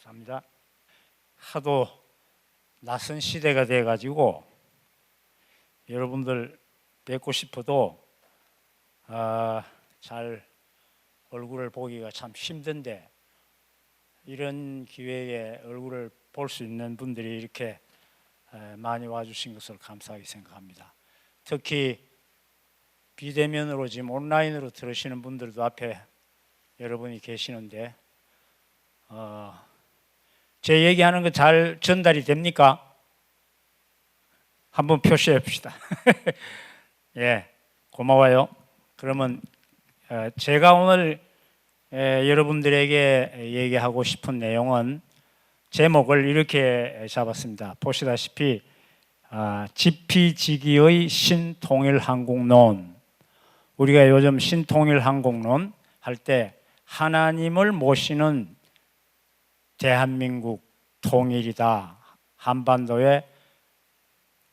감사합니다. 하도 낯선 시대가 돼가지고 여러분들 뵙고 싶어도 잘 얼굴을 보기가 참 힘든데 이런 기회에 얼굴을 볼 수 있는 분들이 이렇게 많이 와주신 것을 감사하게 생각합니다. 특히 비대면으로 지금 온라인으로 들으시는 분들도 앞에 여러분이 계시는데 제 얘기하는 거 잘 전달이 됩니까? 한번 표시해 봅시다. 예, 고마워요. 그러면 제가 오늘 여러분들에게 얘기하고 싶은 내용은 제목을 이렇게 잡았습니다. 보시다시피 지피지기의 신통일한국론. 우리가 요즘 신통일한국론 할 때 하나님을 모시는 대한민국 통일이다, 한반도의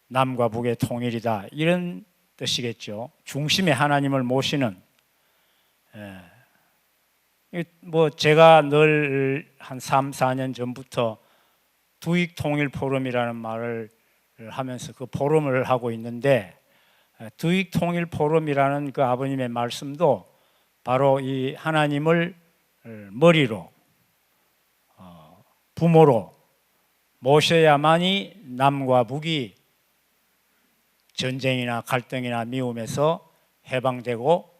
남과 북의 통일이다, 이런 뜻이겠죠. 중심에 하나님을 모시는. 제가 늘 한 3, 4년 전부터 두익통일포럼이라는 말을 하면서 그 포럼을 하고 있는데, 두익통일포럼이라는 그 아버님의 말씀도 바로 이 하나님을 머리로, 부모로 모셔야만이 남과 북이 전쟁이나 갈등이나 미움에서 해방되고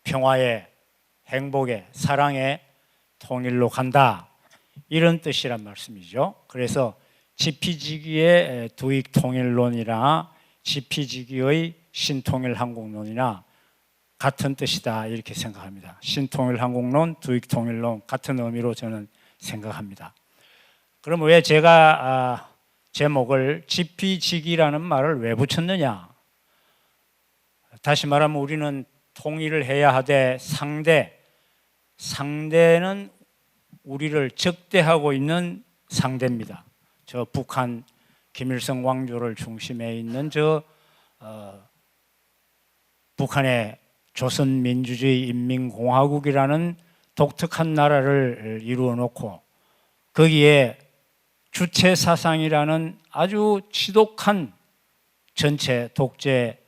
평화의, 행복의, 사랑의 통일로 간다, 이런 뜻이란 말씀이죠. 그래서 지피지기의 두익통일론이나 지피지기의 신통일한국론이나 같은 뜻이다, 이렇게 생각합니다. 신통일한국론, 두익통일론 같은 의미로 저는 생각합니다. 그럼 왜 제가 제목을 지피지기라는 말을 왜 붙였느냐? 다시 말하면 우리는 통일을 해야 하되 상대는 우리를 적대하고 있는 상대입니다. 저 북한 김일성 왕조를 중심에 있는 북한의 조선민주주의 인민공화국이라는 독특한 나라를 이루어 놓고 거기에 주체사상이라는 아주 지독한 전체 독재,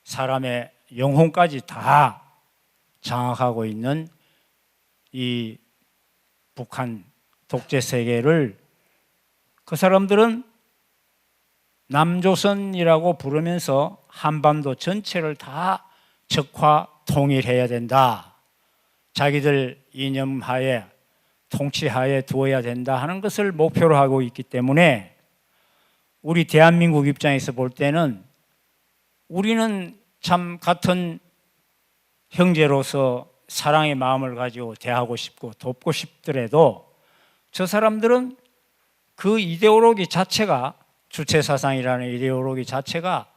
사람의 영혼까지 다 장악하고 있는 이 북한 독재 세계를 그 사람들은 남조선이라고 부르면서 한반도 전체를 다 적화 통일해야 된다, 자기들 이념하에 통치하에 두어야 된다 하는 것을 목표로 하고 있기 때문에 우리 대한민국 입장에서 볼 때는 우리는 참 같은 형제로서 사랑의 마음을 가지고 대하고 싶고 돕고 싶더라도 저 사람들은 그 이데올로기 자체가, 주체사상이라는 이데올로기 자체가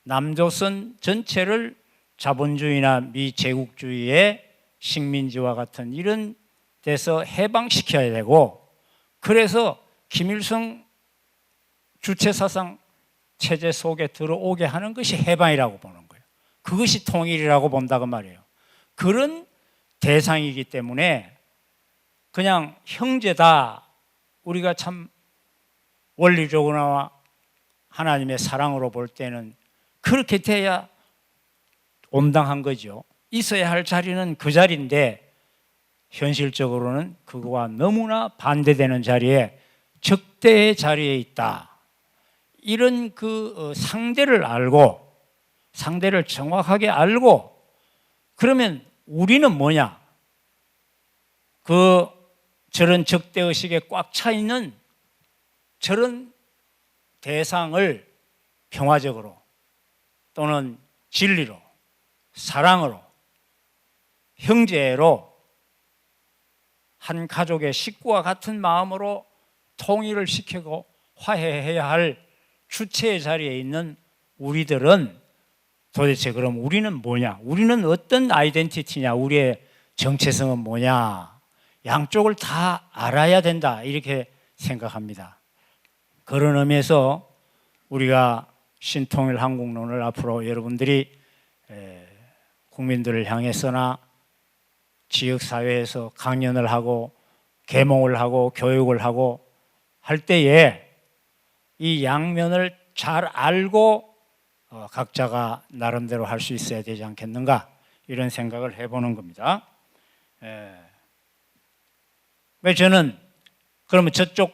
남조선 전체를 자본주의나 미제국주의의 식민지와 같은 이런 데서 해방시켜야 되고, 그래서 김일성 주체사상 체제 속에 들어오게 하는 것이 해방이라고 보는 거예요. 그것이 통일이라고 본다고 말이에요. 그런 대상이기 때문에 그냥 형제다, 우리가 참 원리적으로나 하나님의 사랑으로 볼 때는 그렇게 돼야 온당한 거죠. 있어야 할 자리는 그 자리인데 현실적으로는 그거와 너무나 반대되는 자리에, 적대의 자리에 있다. 이런 그 상대를 알고, 상대를 정확하게 알고, 그러면 우리는 뭐냐? 저런 적대의식에 꽉 차 있는 저런 대상을 평화적으로 또는 진리로, 사랑으로, 형제로, 한 가족의 식구와 같은 마음으로 통일을 시키고 화해해야 할 주체의 자리에 있는 우리들은 도대체 그럼 우리는 뭐냐? 우리는 어떤 아이덴티티냐? 우리의 정체성은 뭐냐? 양쪽을 다 알아야 된다, 이렇게 생각합니다. 그런 의미에서 우리가 신통일한국론을 앞으로 여러분들이 국민들을 향해서나 지역사회에서 강연을 하고 계몽을 하고 교육을 하고 할 때에 이 양면을 잘 알고 각자가 나름대로 할 수 있어야 되지 않겠는가, 이런 생각을 해보는 겁니다. 왜 저는 그러면 저쪽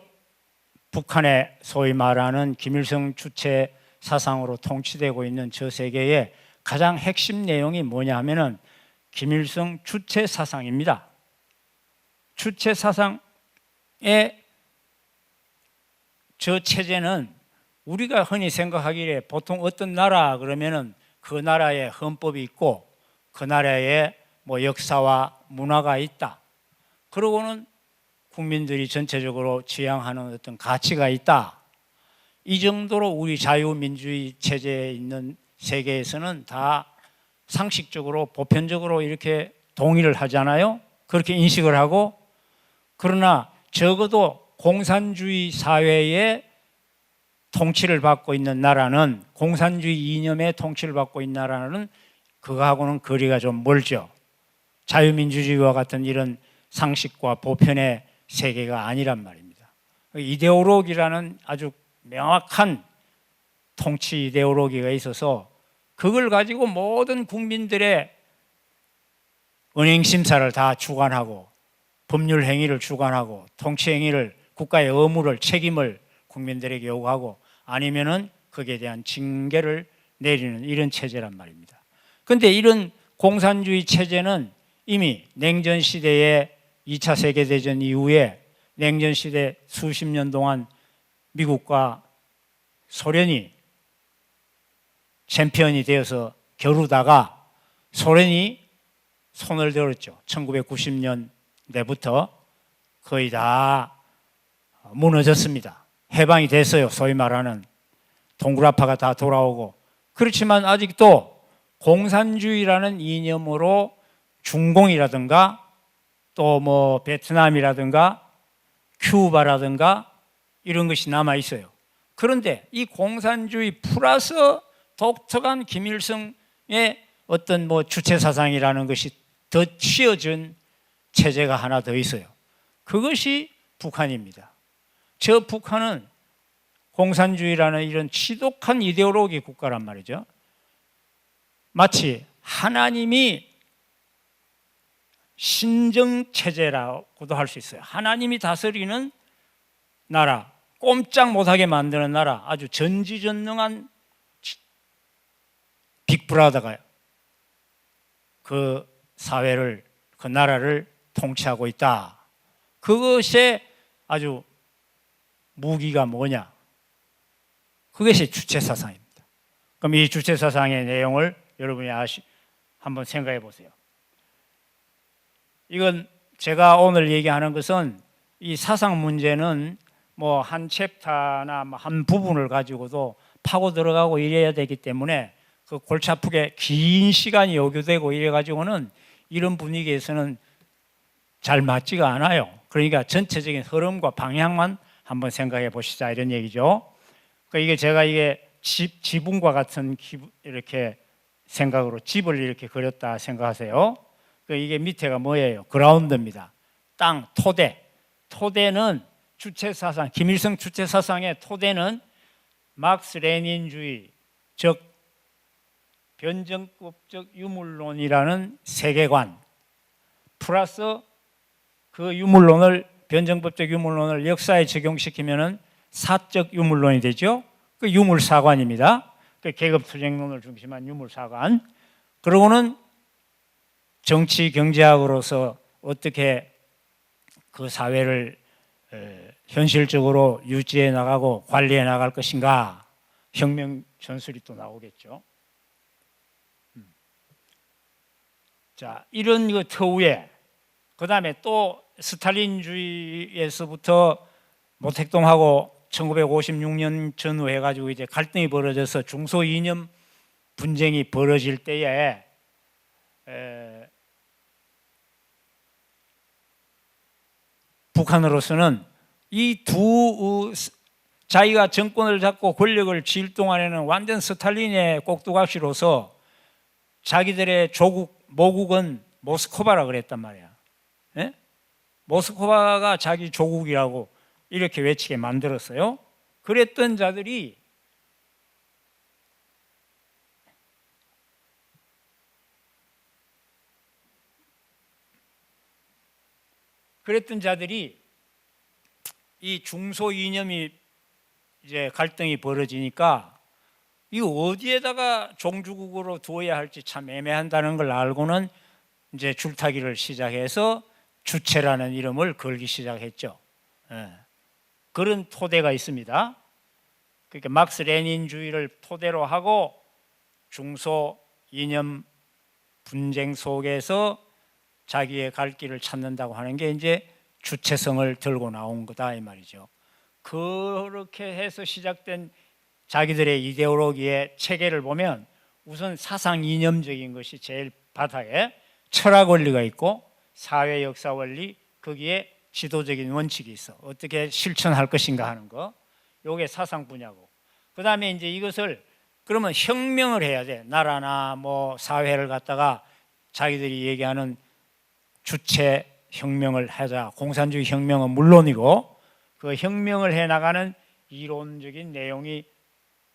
북한의 소위 말하는 김일성 주체 사상으로 통치되고 있는 저 세계의 가장 핵심 내용이 뭐냐 하면은 김일성 주체 사상입니다. 주체 사상의 저 체제는 우리가 흔히 생각하기에 보통 어떤 나라 그러면은 그 나라의 헌법이 있고 그 나라의 뭐 역사와 문화가 있다. 그러고는 국민들이 전체적으로 지향하는 어떤 가치가 있다. 이 정도로 우리 자유민주주의 체제에 있는 세계에서는 다 상식적으로 보편적으로 이렇게 동의를 하잖아요. 그렇게 인식을 하고, 그러나 적어도 공산주의 사회의 통치를 받고 있는 나라는, 공산주의 이념의 통치를 받고 있는 나라는 그거하고는 거리가 좀 멀죠. 자유민주주의와 같은 이런 상식과 보편의 세계가 아니란 말입니다. 이데올로기라는 아주 명확한 통치 이데올로기가 있어서 그걸 가지고 모든 국민들의 은행심사를 다 주관하고 법률 행위를 주관하고 통치 행위를, 국가의 의무를, 책임을 국민들에게 요구하고 아니면은 거기에 대한 징계를 내리는 이런 체제란 말입니다. 그런데 이런 공산주의 체제는 이미 냉전 시대에 2차 세계대전 이후에 냉전 시대 수십 년 동안 미국과 소련이 챔피언이 되어서 겨루다가 소련이 손을 들었죠. 1990년대부터 거의 다 무너졌습니다. 해방이 됐어요. 소위 말하는 동굴아파가 다 돌아오고. 그렇지만 아직도 공산주의라는 이념으로 중공이라든가 또 뭐 베트남이라든가 큐바라든가 이런 것이 남아 있어요. 그런데 이 공산주의 플러스 독특한 김일성의 어떤 뭐 주체 사상이라는 것이 더 씌어진 체제가 하나 더 있어요. 그것이 북한입니다. 저 북한은 공산주의라는 이런 지독한 이데올로기 국가란 말이죠. 마치 하나님이 신정체제라고도 할 수 있어요. 하나님이 다스리는 나라, 꼼짝 못하게 만드는 나라, 아주 전지전능한 빅브라더가 그 사회를, 그 나라를 통치하고 있다. 그것의 아주 무기가 뭐냐? 그것이 주체사상입니다. 그럼 이 주체사상의 내용을 여러분이 한번 생각해 보세요. 이건 제가 오늘 얘기하는 것은 이 사상 문제는 뭐 한 챕터나 한 부분을 가지고도 파고 들어가고 이래야 되기 때문에 그 골치 아프게 긴 시간이 요구되고 이래 가지고는 이런 분위기에서는 잘 맞지가 않아요. 그러니까 전체적인 흐름과 방향만 한번 생각해 보시자, 이런 얘기죠. 그러니까 이게 지붕과 같은 이렇게 생각으로 집을 이렇게 그렸다 생각하세요. 이게 밑에가 뭐예요? 그라운드입니다. 땅, 토대. 토대는 주체사상, 김일성 주체사상의 토대는 막스 레닌주의, 즉 변정법적 유물론이라는 세계관 플러스 그 유물론을, 변정법적 유물론을 역사에 적용시키면은 사적 유물론이 되죠. 그 유물사관입니다. 그 계급투쟁론을 중심한 유물사관. 그러고는 정치 경제학으로서 어떻게 그 사회를 현실적으로 유지해 나가고 관리해 나갈 것인가, 혁명 전술이 또 나오겠죠. 자, 이런 그 터위에 그 다음에 또 스탈린주의에서부터 모택동하고 1956년 전후 해가지고 이제 갈등이 벌어져서 중소 이념 분쟁이 벌어질 때에 북한으로서는 이 두 자기가 정권을 잡고 권력을 쥘 동안에는 완전 스탈린의 꼭두각시로서 자기들의 조국, 모국은 모스크바라 그랬단 말이야. 예? 모스크바가 자기 조국이라고 이렇게 외치게 만들었어요. 그랬던 자들이 이 중소 이념이 이제 갈등이 벌어지니까 이거 어디에다가 종주국으로 두어야 할지 참 애매한다는 걸 알고는 이제 줄타기를 시작해서 주체라는 이름을 걸기 시작했죠. 그런 토대가 있습니다. 그러니까 막스 레닌주의를 토대로 하고 중소 이념 분쟁 속에서 자기의 갈 길을 찾는다고 하는 게 이제 주체성을 들고 나온 거다 이 말이죠. 그렇게 해서 시작된 자기들의 이데올로기의 체계를 보면 우선 사상 이념적인 것이 제일 바닥에 철학 원리가 있고 사회 역사 원리, 거기에 지도적인 원칙이 있어. 어떻게 실천할 것인가 하는 거. 요게 사상 분야고. 그다음에 이제 이것을 그러면 혁명을 해야 돼. 나라나 뭐 사회를 갖다가 자기들이 얘기하는 주체 혁명을 하자. 공산주의 혁명은 물론이고 그 혁명을 해 나가는 이론적인 내용이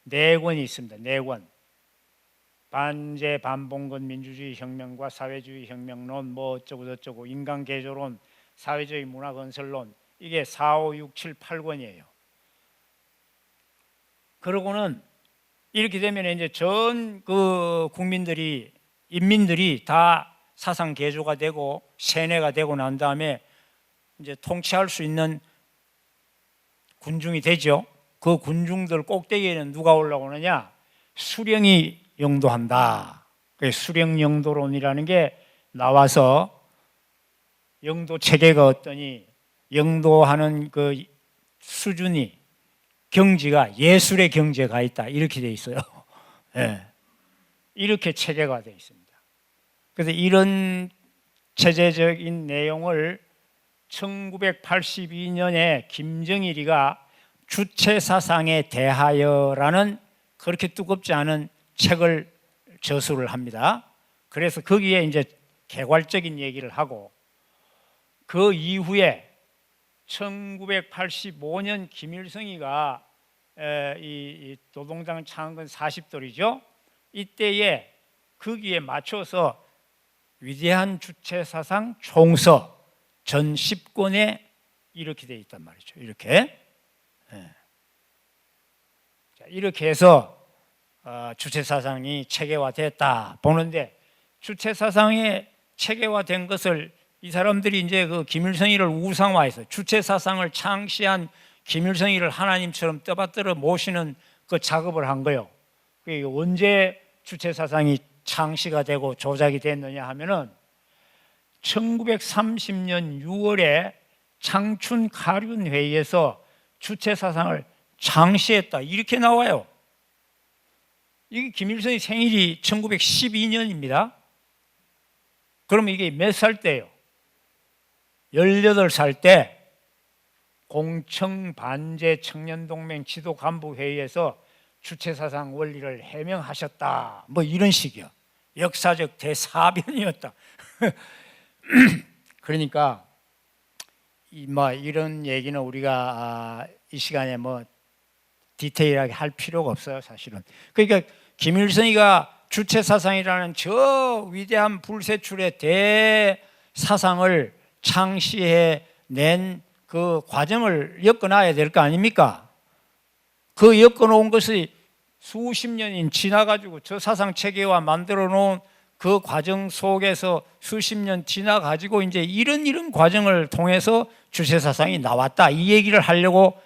네 권이 있습니다. 네 권. 반제 반봉건 민주주의 혁명과 사회주의 혁명론 뭐 어쩌고 저쩌고 인간 개조론 사회주의 문화 건설론 이게 4, 5, 6, 7, 8권이에요. 그러고는 이렇게 되면 이제 전 그 국민들이 인민들이 다 사상 개조가 되고 세뇌가 되고 난 다음에 이제 통치할 수 있는 군중이 되죠. 그 군중들 꼭대기에는 누가 올라오느냐? 수령이 영도한다. 수령 영도론이라는 게 나와서 영도 체계가 어떠니 영도하는 그 수준이 경지가 예술의 경지가 있다 이렇게 돼 있어요. 네. 이렇게 체계가 돼 있습니다. 그래서 이런 체제적인 내용을 1982년에 김정일이가 주체사상에 대하여라는 그렇게 두껍지 않은 책을 저술을 합니다. 그래서 거기에 이제 개괄적인 얘기를 하고 그 이후에 1985년 김일성이가 이 노동당 창건 40돌이죠. 이때에 거기에 맞춰서 위대한 주체사상 총서 전 10권에 이렇게 돼 있단 말이죠. 이렇게 이렇게 해서 주체사상이 체계화됐다 보는데 주체사상이 체계화된 것을 이 사람들이 이제 그 김일성이를 우상화해서 주체사상을 창시한 김일성이를 하나님처럼 떠받들어 모시는 그 작업을 한 거예요. 그게 언제 주체사상이 창시가 되고 조작이 됐느냐 하면은 1930년 6월에 창춘 가륜회의에서 주체사상을 창시했다 이렇게 나와요. 이게 김일성의 생일이 1912년입니다. 그러면 이게 몇 살 때예요? 18살 때 공청 반제 청년동맹 지도 간부 회의에서 주체사상 원리를 해명하셨다. 뭐 이런 식이야. 역사적 대사변이었다. 그러니까 뭐 이런 얘기는 우리가 이 시간에 뭐 디테일하게 할 필요가 없어요, 사실은. 그러니까 김일성이가 주체사상이라는 저 위대한 불세출의 대사상을 창시해 낸 그 과정을 엮어놔야 될 거 아닙니까? 그 엮어놓은 것이 수십 년이 지나가지고 저 사상 체계화 만들어 놓은 그 과정 속에서 수십 년 지나가지고 이제 이런 과정을 통해서 주체사상이 나왔다 이 얘기를 하려고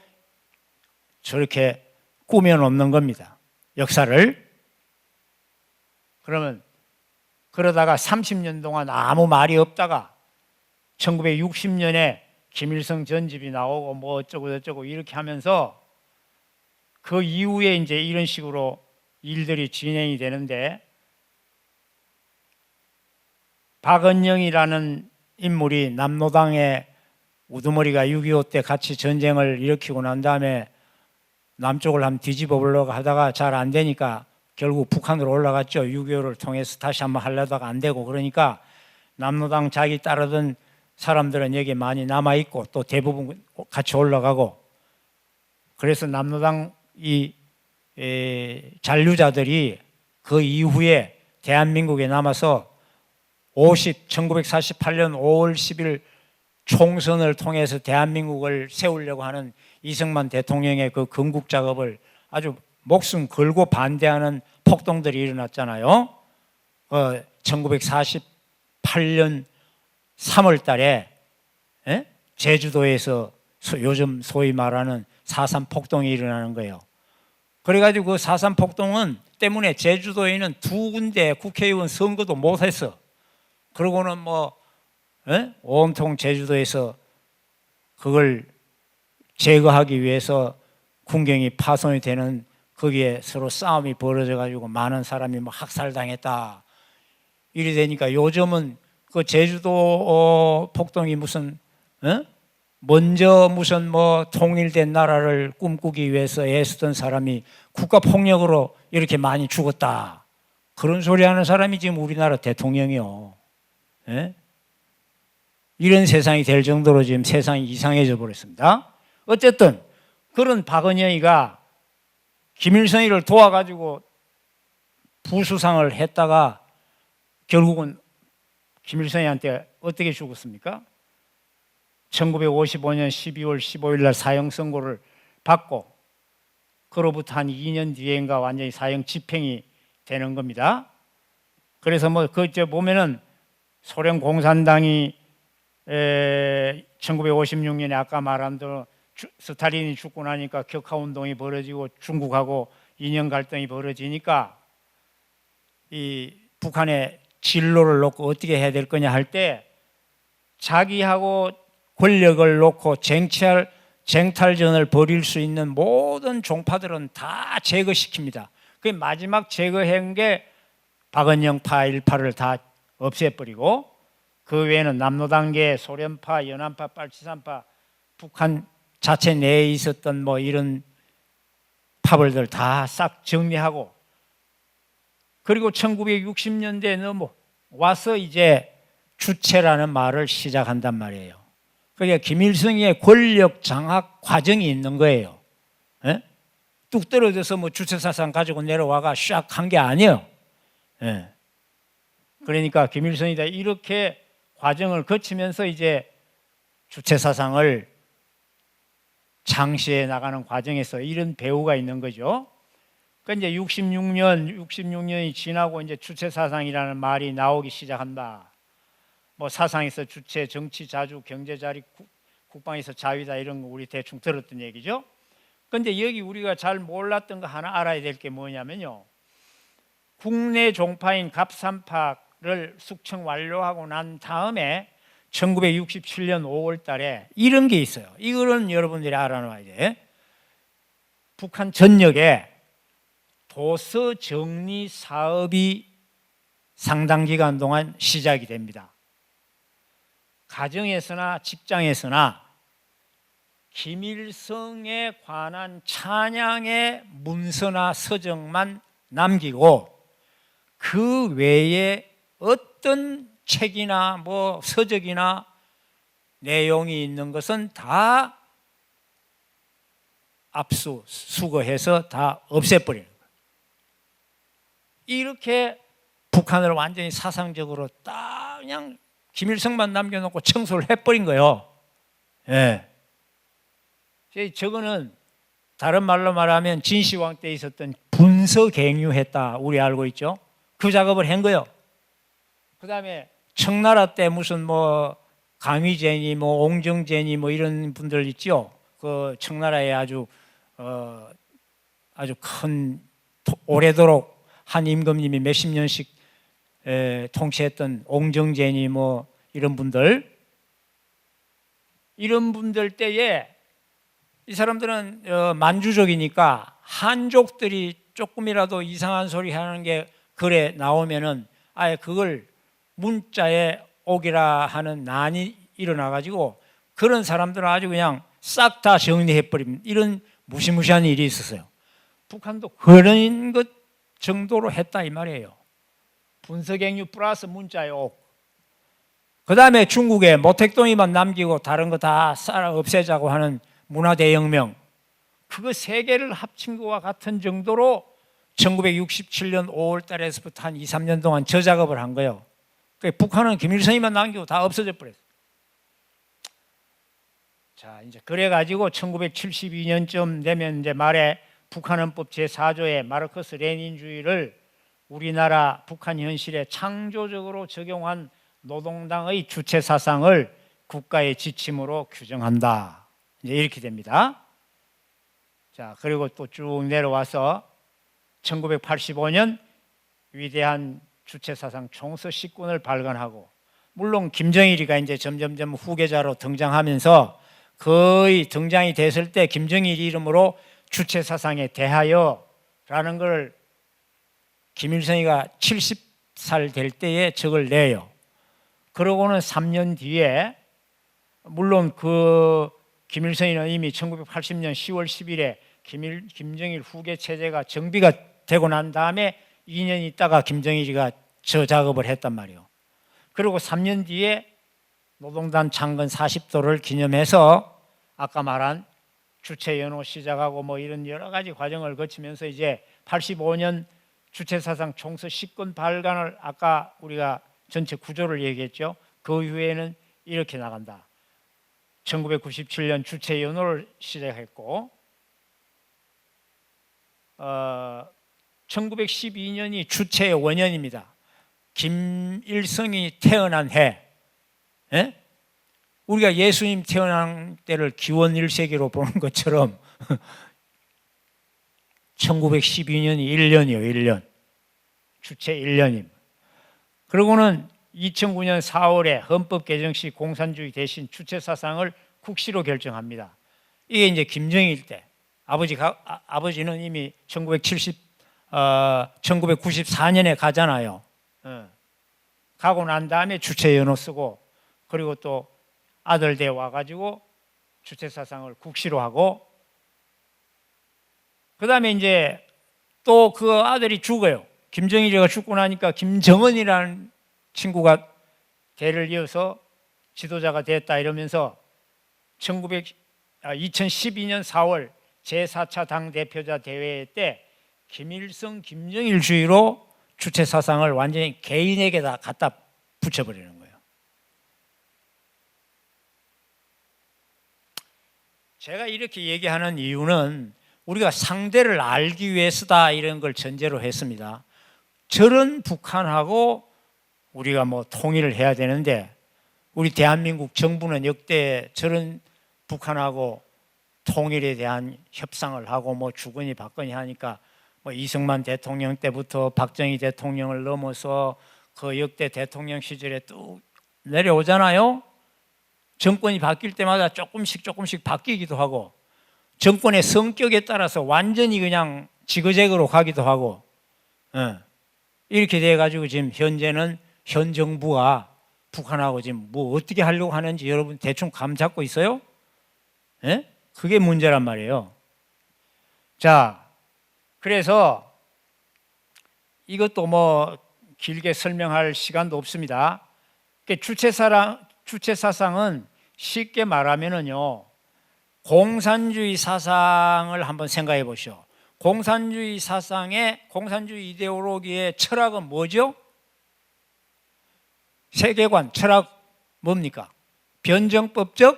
저렇게 꾸며놓는 겁니다. 역사를. 그러면 그러다가 30년 동안 아무 말이 없다가 1960년에 김일성 전집이 나오고 뭐 어쩌고 저쩌고 이렇게 하면서 그 이후에 이제 이런 식으로 일들이 진행이 되는데 박은영이라는 인물이 남로당의 우두머리가 6.25 때 같이 전쟁을 일으키고 난 다음에 남쪽을 한번 뒤집어 보려고 하다가 잘 안 되니까 결국 북한으로 올라갔죠. 6.25를 통해서 다시 한번 하려다가 안 되고 그러니까 남로당 자기 따르던 사람들은 여기 많이 남아 있고 또 대부분 같이 올라가고, 그래서 남로당 이 잔류자들이 그 이후에 대한민국에 남아서 1948년 5월 10일 총선을 통해서 대한민국을 세우려고 하는 이승만 대통령의 그 건국 작업을 아주 목숨 걸고 반대하는 폭동들이 일어났잖아요. 1948년 3월 달에 제주도에서 요즘 소위 말하는 4.3 폭동이 일어나는 거예요. 그래가지고 그 4.3 폭동은 때문에 제주도에는 2군데 국회의원 선거도 못했어. 그러고는 온통 제주도에서 그걸 제거하기 위해서 군경이 파손이 되는, 거기에 서로 싸움이 벌어져가지고 많은 사람이 학살당했다. 이래 되니까 요즘은 그 제주도 폭동이 무슨 먼저 무슨 통일된 나라를 꿈꾸기 위해서 애쓰던 사람이 국가폭력으로 이렇게 많이 죽었다. 그런 소리 하는 사람이 지금 우리나라 대통령이요. 이런 세상이 될 정도로 지금 세상이 이상해져 버렸습니다. 어쨌든 그런 박은영이가 김일성이를 도와가지고 부수상을 했다가 결국은 김일성이한테 어떻게 죽었습니까? 1955년 12월 15일 날 사형 선고를 받고 그로부터 한 2년 뒤엔가 완전히 사형 집행이 되는 겁니다. 그래서 보면은 소련 공산당이 1956년에 아까 말한 대로 스탈린이 죽고 나니까 격하운동이 벌어지고 중국하고 이념 갈등이 벌어지니까 이 북한의 진로를 놓고 어떻게 해야 될 거냐 할 때 자기하고 권력을 놓고 쟁탈전을 벌일 수 있는 모든 종파들은 다 제거시킵니다. 그 마지막 제거한 게 박은영파, 일파를 다 없애버리고 그 외에는 남로당계, 소련파, 연안파, 빨치산파, 북한 자체 내에 있었던 이런 파벌들 다 싹 정리하고, 그리고 1960년대에 와서 이제 주체라는 말을 시작한단 말이에요. 그러니까 김일성의 권력 장악 과정이 있는 거예요. 뚝 떨어져서 주체사상 가지고 내려와가 샥 한 게 아니에요. 그러니까 김일성이 이렇게 과정을 거치면서 이제 주체사상을 창시해 나가는 과정에서 이런 배후가 있는 거죠. 그러니까 이제 66년이 지나고 이제 주체사상이라는 말이 나오기 시작한다. 사상에서 주체, 정치 자주, 경제 자립, 국방에서 자위다, 이런 거 우리 대충 들었던 얘기죠. 그런데 여기 우리가 잘 몰랐던 거 하나 알아야 될 게 뭐냐면요, 국내 종파인 갑산파를 숙청 완료하고 난 다음에 1967년 5월 달에 이런 게 있어요. 이거는 여러분들이 알아놔야 돼. 북한 전역에 도서 정리 사업이 상당 기간 동안 시작이 됩니다. 가정에서나 직장에서나 김일성에 관한 찬양의 문서나 서적만 남기고 그 외에 어떤 책이나 서적이나 내용이 있는 것은 다 압수, 수거해서 다 없애버리는 거예요. 이렇게 북한을 완전히 사상적으로 딱 그냥 김일성만 남겨놓고 청소를 해버린 거예요. 저거는 다른 말로 말하면 진시황 때 있었던 분서갱유했다, 우리 알고 있죠? 그 작업을 한 거예요. 그 다음에 청나라 때 무슨 강휘제니 옹정제니 이런 분들 있죠? 그 청나라에 아주 큰, 오래도록 한 임금님이 몇십 년씩 통치했던 옹정제니 이런 분들 때에 이 사람들은 만주족이니까 한족들이 조금이라도 이상한 소리 하는 게 글에 나오면은 아예 그걸 문자에 옥이라 하는 난이 일어나가지고 그런 사람들은 아주 그냥 싹 다 정리해버린 이런 무시무시한 일이 있었어요. 북한도 그런 것 정도로 했다 이 말이에요. 분서갱유 플러스 문자에 옥. 그 다음에 중국에 모택동이만 남기고 다른 거 다 쌀아 없애자고 하는 문화대혁명, 그거 세 개를 합친 것과 같은 정도로 1967년 5월 달에서부터 한 2, 3년 동안 저 작업을 한 거예요. 북한은 김일성이만 남기고 다 없어져 버렸어요. 자, 이제 그래가지고 1972년쯤 되면 이제 말에 북한헌법 제4조에 마르크스 레닌주의를 우리나라 북한 현실에 창조적으로 적용한 노동당의 주체 사상을 국가의 지침으로 규정한다. 이제 이렇게 됩니다. 자, 그리고 또 쭉 내려와서 1985년 위대한 주체 사상 총서 10권을 발간하고, 물론 김정일이가 이제 점점점 후계자로 등장하면서 거의 등장이 됐을 때 김정일 이름으로 주체 사상에 대하여라는 걸 김일성이가 70살 될 때에 적을 내요. 그러고는 3년 뒤에, 물론 그 김일성이는 이미 1980년 10월 10일에 김정일 후계 체제가 정비가 되고 난 다음에 2년 있다가 김정일이가 저 작업을 했단 말이에요. 그리고 3년 뒤에 노동당 창건 40도를 기념해서 아까 말한 주체 연호 시작하고 뭐 이런 여러 가지 과정을 거치면서 이제 85년 주체 사상 총서 10권 발간을, 아까 우리가 전체 구조를 얘기했죠. 그 이후에는 이렇게 나간다. 1997년 주체 연호를 시작했고, 1912년이 주체의 원년입니다. 김일성이 태어난 해. 예? 우리가 예수님 태어난 때를 기원 1세기로 보는 것처럼 1912년이 1년이요. 1년. 주체 1년입니다. 그리고는 2009년 4월에 헌법 개정 시 공산주의 대신 주체 사상을 국시로 결정합니다. 이게 이제 김정일 때, 아버지는 이미 1994년에 가잖아요. 가고 난 다음에 주체 연호 쓰고, 그리고 또 아들 대 와가지고 주체 사상을 국시로 하고, 그 다음에 이제 또 그 아들이 죽어요. 김정일이가 죽고 나니까 김정은이라는 친구가 대를 이어서 지도자가 됐다 이러면서 2012년 4월 제4차 당대표자 대회 때 김일성, 김정일주의로 주체 사상을 완전히 개인에게다 갖다 붙여버리는 거예요. 제가 이렇게 얘기하는 이유는 우리가 상대를 알기 위해서다, 이런 걸 전제로 했습니다. 저런 북한하고 우리가 뭐 통일을 해야 되는데, 우리 대한민국 정부는 역대 저런 북한하고 통일에 대한 협상을 하고 뭐 주거니 받거니 하니까 뭐 이승만 대통령 때부터 박정희 대통령을 넘어서 그 역대 대통령 시절에 뚝 내려오잖아요. 정권이 바뀔 때마다 조금씩 바뀌기도 하고, 정권의 성격에 따라서 완전히 그냥 지그재그로 가기도 하고, 이렇게 돼가지고 지금 현재는 현 정부가 북한하고 지금 뭐 어떻게 하려고 하는지 여러분 대충 감 잡고 있어요? 그게 문제란 말이에요. 자, 그래서 이것도 뭐 길게 설명할 시간도 없습니다. 주체 사상은 쉽게 말하면은요, 공산주의 사상을 한번 생각해 보시오. 공산주의 이데올로기의 철학은 뭐죠? 세계관, 철학 뭡니까? 변정법적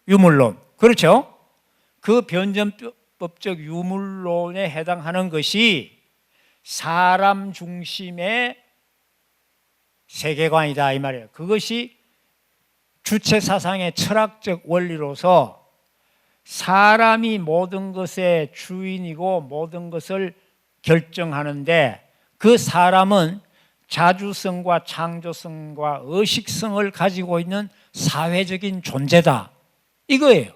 유물론. 그렇죠? 그 변정법적 유물론에 해당하는 것이 사람 중심의 세계관이다, 이 말이에요. 그것이 주체 사상의 철학적 원리로서 사람이 모든 것의 주인이고 모든 것을 결정하는데, 그 사람은 자주성과 창조성과 의식성을 가지고 있는 사회적인 존재다, 이거예요.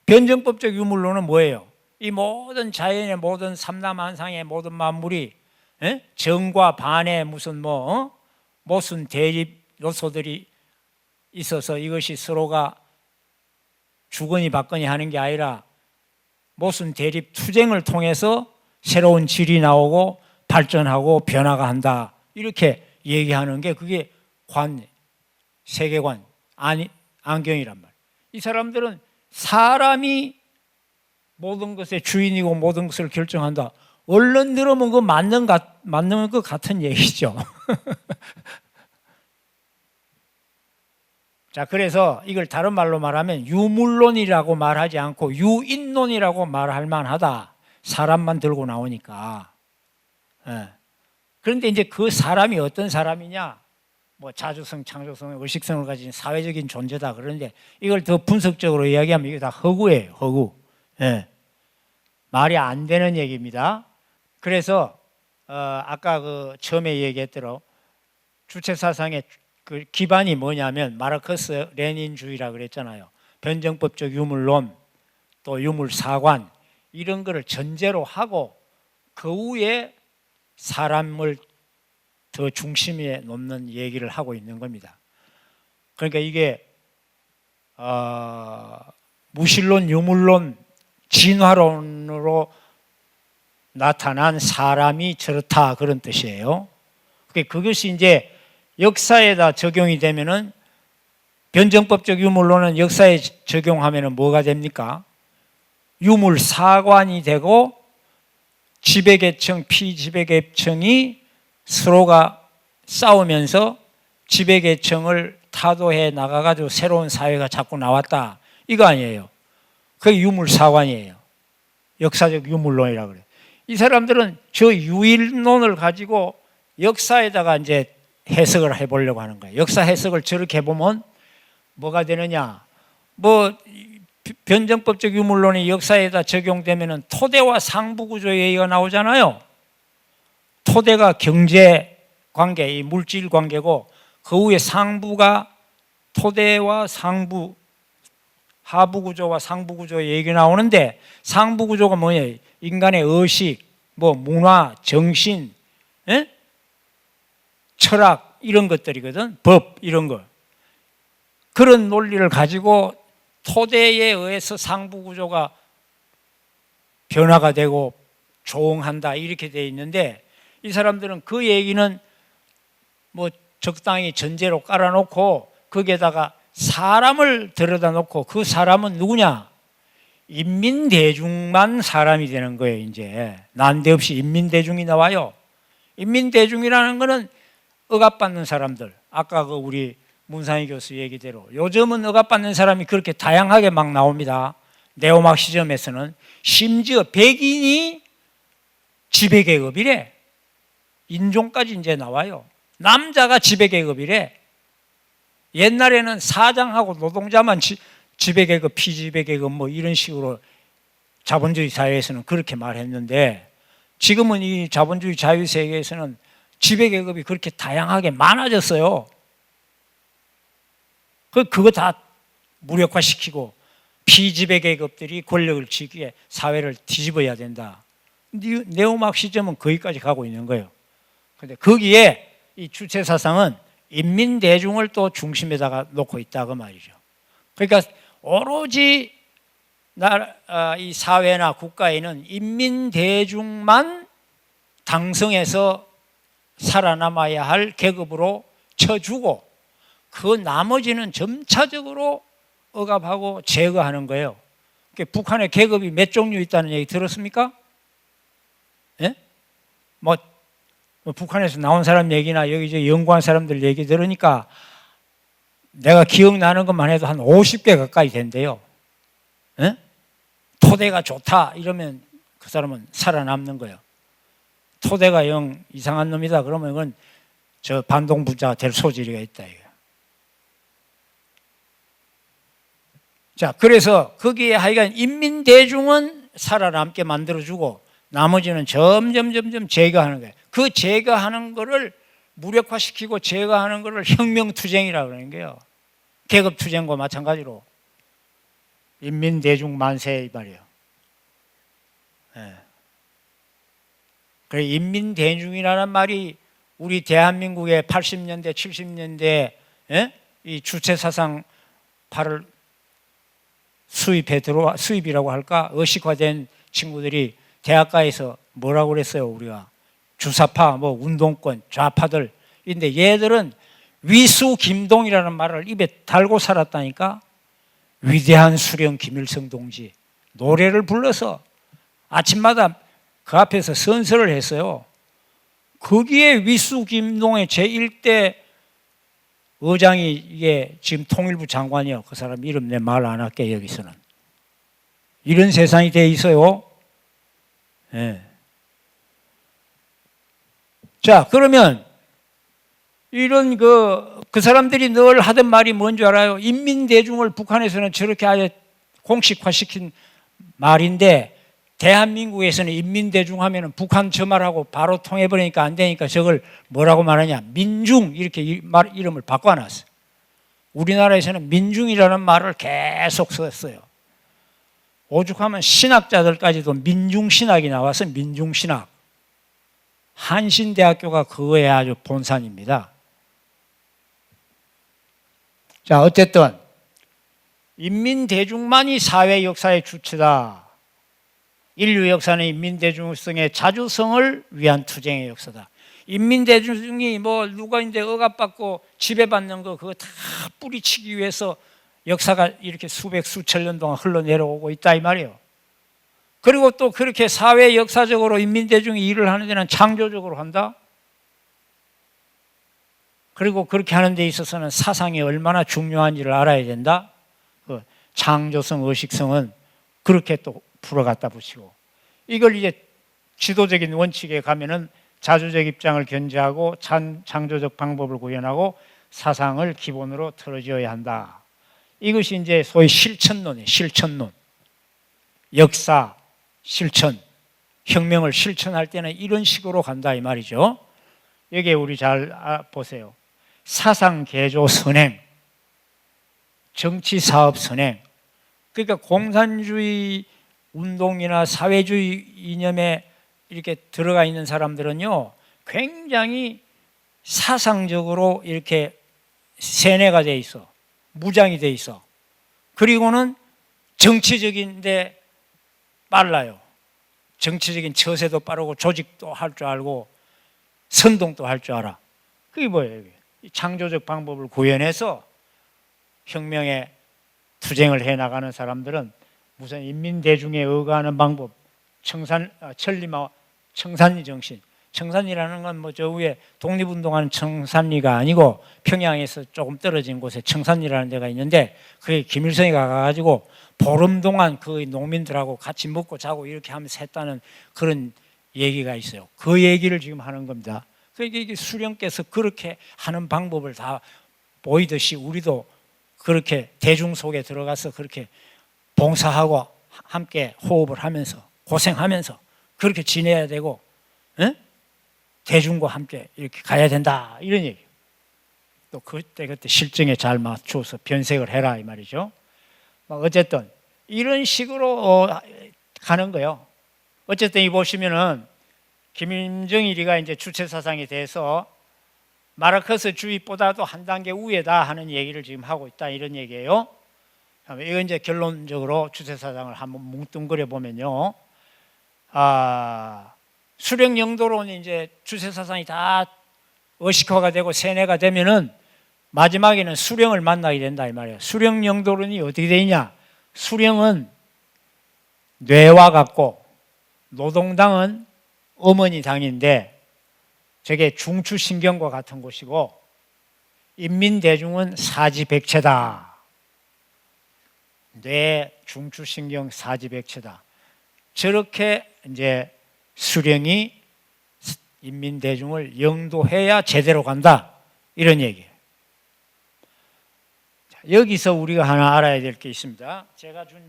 변정법적 유물론은 뭐예요? 이 모든 자연의 모든 삼라만상의 모든 만물이 정과 반의 무슨 모순 대립 요소들이 있어서 이것이 서로가 주거니 받거니 하는 게 아니라 모순 대립 투쟁을 통해서 새로운 질이 나오고 발전하고 변화가 한다, 이렇게 얘기하는 게 그게 세계관, 안경이란 말이에요. 이 사람들은 사람이 모든 것의 주인이고 모든 것을 결정한다. 얼른 들으면 그 맞는 것 같은 얘기죠. 자, 그래서 이걸 다른 말로 말하면 유물론이라고 말하지 않고 유인론이라고 말할 만하다. 사람만 들고 나오니까. 예. 그런데 이제 그 사람이 어떤 사람이냐? 뭐 자주성, 창조성, 의식성을 가진 사회적인 존재다. 그런데 이걸 더 분석적으로 이야기하면 이게 다 허구예요. 허구. 예. 말이 안 되는 얘기입니다. 그래서 아까 그 처음에 얘기했대로 주체 사상의 그 기반이 뭐냐면 마르크스 레닌주의라 그랬잖아요. 변정법적 유물론, 또 유물사관 이런 거를 전제로 하고 그 후에 사람을 더 중심에 놓는 얘기를 하고 있는 겁니다. 그러니까 이게 무신론, 유물론, 진화론으로 나타난 사람이 저렇다 그런 뜻이에요. 그것이 이제 역사에다 적용이 되면은 변정법적 유물론은 역사에 적용하면은 뭐가 됩니까? 유물사관이 되고 지배계층, 피지배계층이 서로가 싸우면서 지배계층을 타도해 나가가지고 새로운 사회가 자꾸 나왔다. 이거 아니에요. 그게 유물사관이에요. 역사적 유물론이라고 그래요. 이 사람들은 저 유일론을 가지고 역사에다가 이제 해석을 해보려고 하는 거예요. 역사 해석을 저렇게 해보면 뭐가 되느냐? 뭐 변정법적 유물론이 역사에다 적용되면은 토대와 상부 구조 얘기가 나오잖아요. 토대가 경제 관계, 이 물질 관계고 그 후에 상부가 토대와 상부, 하부 구조와 상부 구조 얘기 나오는데 상부 구조가 뭐냐? 인간의 의식, 뭐 문화, 정신, 에? 철학 이런 것들이거든. 법 이런 거. 그런 논리를 가지고 토대에 의해서 상부 구조가 변화가 되고 조응한다 이렇게 돼 있는데 이 사람들은 그 얘기는 뭐 적당히 전제로 깔아놓고 거기에다가 사람을 들여다 놓고 그 사람은 누구냐? 인민대중만 사람이 되는 거예요. 이제 난데없이 인민대중이 나와요. 인민대중이라는 거는 억압받는 사람들, 아까 그 우리 문상희 교수 얘기대로 요즘은 억압받는 사람이 그렇게 다양하게 막 나옵니다. 네오마르크시즘에서는 심지어 백인이 지배계급이래. 인종까지 이제 나와요. 남자가 지배계급이래. 옛날에는 사장하고 노동자만 지배계급, 피지배계급 뭐 이런 식으로 자본주의 사회에서는 그렇게 말했는데 지금은 이 자본주의 자유세계에서는 지배계급이 그렇게 다양하게 많아졌어요. 그거 다 무력화시키고 피지배계급들이 권력을 쥐기에 사회를 뒤집어야 된다. 네오마르크시즘은 거기까지 가고 있는 거예요. 그런데 거기에 이 주체사상은 인민대중을 또 중심에다가 놓고 있다 그 말이죠. 그러니까 오로지 이 사회나 국가에는 인민대중만 당성해서 살아남아야 할 계급으로 쳐주고 그 나머지는 점차적으로 억압하고 제거하는 거예요. 북한에 계급이 몇 종류 있다는 얘기 들었습니까? 예? 뭐 북한에서 나온 사람 얘기나 여기저기 연구한 사람들 얘기 들으니까 내가 기억나는 것만 해도 한 50개 가까이 된대요. 예? 토대가 좋다 이러면 그 사람은 살아남는 거예요. 토대가 영 이상한 놈이다 그러면 그건 저 반동부자가 될 소질이 있다 이거. 자, 그래서 거기에 하여간 인민대중은 살아남게 만들어주고 나머지는 점점 제거하는 거예요. 그 제거하는 거를 무력화시키고 제거하는 거를 혁명투쟁이라고 그러는 거예요. 계급투쟁과 마찬가지로 인민대중 만세 이 말이에요. 예. 그래 인민대중이라는 말이 우리 대한민국의 80년대, 70년대 예? 이 주체사상파를 수입이라고 할까? 의식화된 친구들이 대학가에서 뭐라고 그랬어요? 우리가 주사파, 뭐 운동권, 좌파들. 근데 얘들은 위수김동이라는 말을 입에 달고 살았다니까. 위대한 수령 김일성 동지 노래를 불러서 아침마다 그 앞에서 선서를 했어요. 거기에 위수김동의 제1대 의장이 이게 지금 통일부 장관이요. 그 사람 이름 내 말 안 할게. 여기서는 이런 세상이 돼 있어요. 네. 자, 그러면 이런 그 사람들이 늘 하던 말이 뭔 줄 알아요? 인민대중을 북한에서는 저렇게 아예 공식화시킨 말인데, 대한민국에서는 인민대중 하면은 북한 저 말하고 바로 통해버리니까 안 되니까 저걸 뭐라고 말하냐? 민중, 이렇게 이름을 바꿔놨어요. 우리나라에서는 민중이라는 말을 계속 썼어요. 오죽하면 신학자들까지도 민중신학이 나와서 민중신학. 한신대학교가 그거에 아주 본산입니다. 자, 어쨌든 인민대중만이 사회 역사의 주체다. 인류 역사는 인민대중성의 자주성을 위한 투쟁의 역사다. 인민대중이 뭐 누가 이제 억압받고 지배받는 거 그거 다 뿌리치기 위해서 역사가 이렇게 수천 년 동안 흘러내려오고 있다 이 말이에요. 그리고 또 그렇게 사회 역사적으로 인민대중이 일을 하는 데는 창조적으로 한다. 그리고 그렇게 하는 데 있어서는 사상이 얼마나 중요한지를 알아야 된다. 그 창조성, 의식성은 그렇게 또 풀어갖다 붙이고, 이걸 이제 지도적인 원칙에 가면은 자주적 입장을 견지하고 창조적 방법을 구현하고 사상을 기본으로 틀어지어야 한다. 이것이 이제 소위 실천론이에요. 실천론. 역사, 실천, 혁명을 실천할 때는 이런 식으로 간다 이 말이죠. 여기에 우리 잘 보세요. 사상 개조 선행, 정치 사업 선행. 그러니까 공산주의 운동이나 사회주의 이념에 이렇게 들어가 있는 사람들은요, 굉장히 사상적으로 이렇게 세뇌가 돼 있어. 무장이 돼 있어. 그리고는 정치적인데 빨라요. 정치적인 처세도 빠르고 조직도 할 줄 알고 선동도 할 줄 알아. 그게 뭐예요? 창조적 방법을 구현해서 혁명의 투쟁을 해나가는 사람들은 무슨 인민대중에 의거하는 방법, 천리마 청산리 정신. 청산리라는 건 뭐 저 위에 독립운동하는 청산리가 아니고 평양에서 조금 떨어진 곳에 청산리라는 데가 있는데, 그게 김일성이 가가지고 보름 동안 그 농민들하고 같이 먹고 자고 이렇게 하면서 했다는 그런 얘기가 있어요. 그 얘기를 지금 하는 겁니다. 그러니까 이게 수령께서 그렇게 하는 방법을 다 보이듯이 우리도 그렇게 대중 속에 들어가서 그렇게 봉사하고 함께 호흡을 하면서 고생하면서 그렇게 지내야 되고, 에? 대중과 함께 이렇게 가야 된다 이런 얘기예요. 또 그때 실정에 잘 맞춰서 변색을 해라 이 말이죠. 어쨌든 이런 식으로 가는 거예요. 어쨌든 이 보시면은 김정일이가 이제 주체 사상에 대해서 마르크스 주의보다도 한 단계 우에다 하는 얘기를 지금 하고 있다 이런 얘기예요. 이건 이제 결론적으로 주체 사상을 한번 뭉뚱그려 보면요. 수령 영도론이 이제 주체 사상이 다 의식화가 되고 세뇌가 되면은 마지막에는 수령을 만나게 된다 이 말이에요. 수령 영도론이 어떻게 되느냐? 수령은 뇌와 같고 노동당은 어머니 당인데 저게 중추신경과 같은 곳이고, 인민대중은 사지백체다. 뇌, 중추신경, 사지백체다. 저렇게 이제 수령이 인민대중을 영도해야 제대로 간다 이런 얘기예요. 자, 여기서 우리가 하나 알아야 될 게 있습니다. 제가 준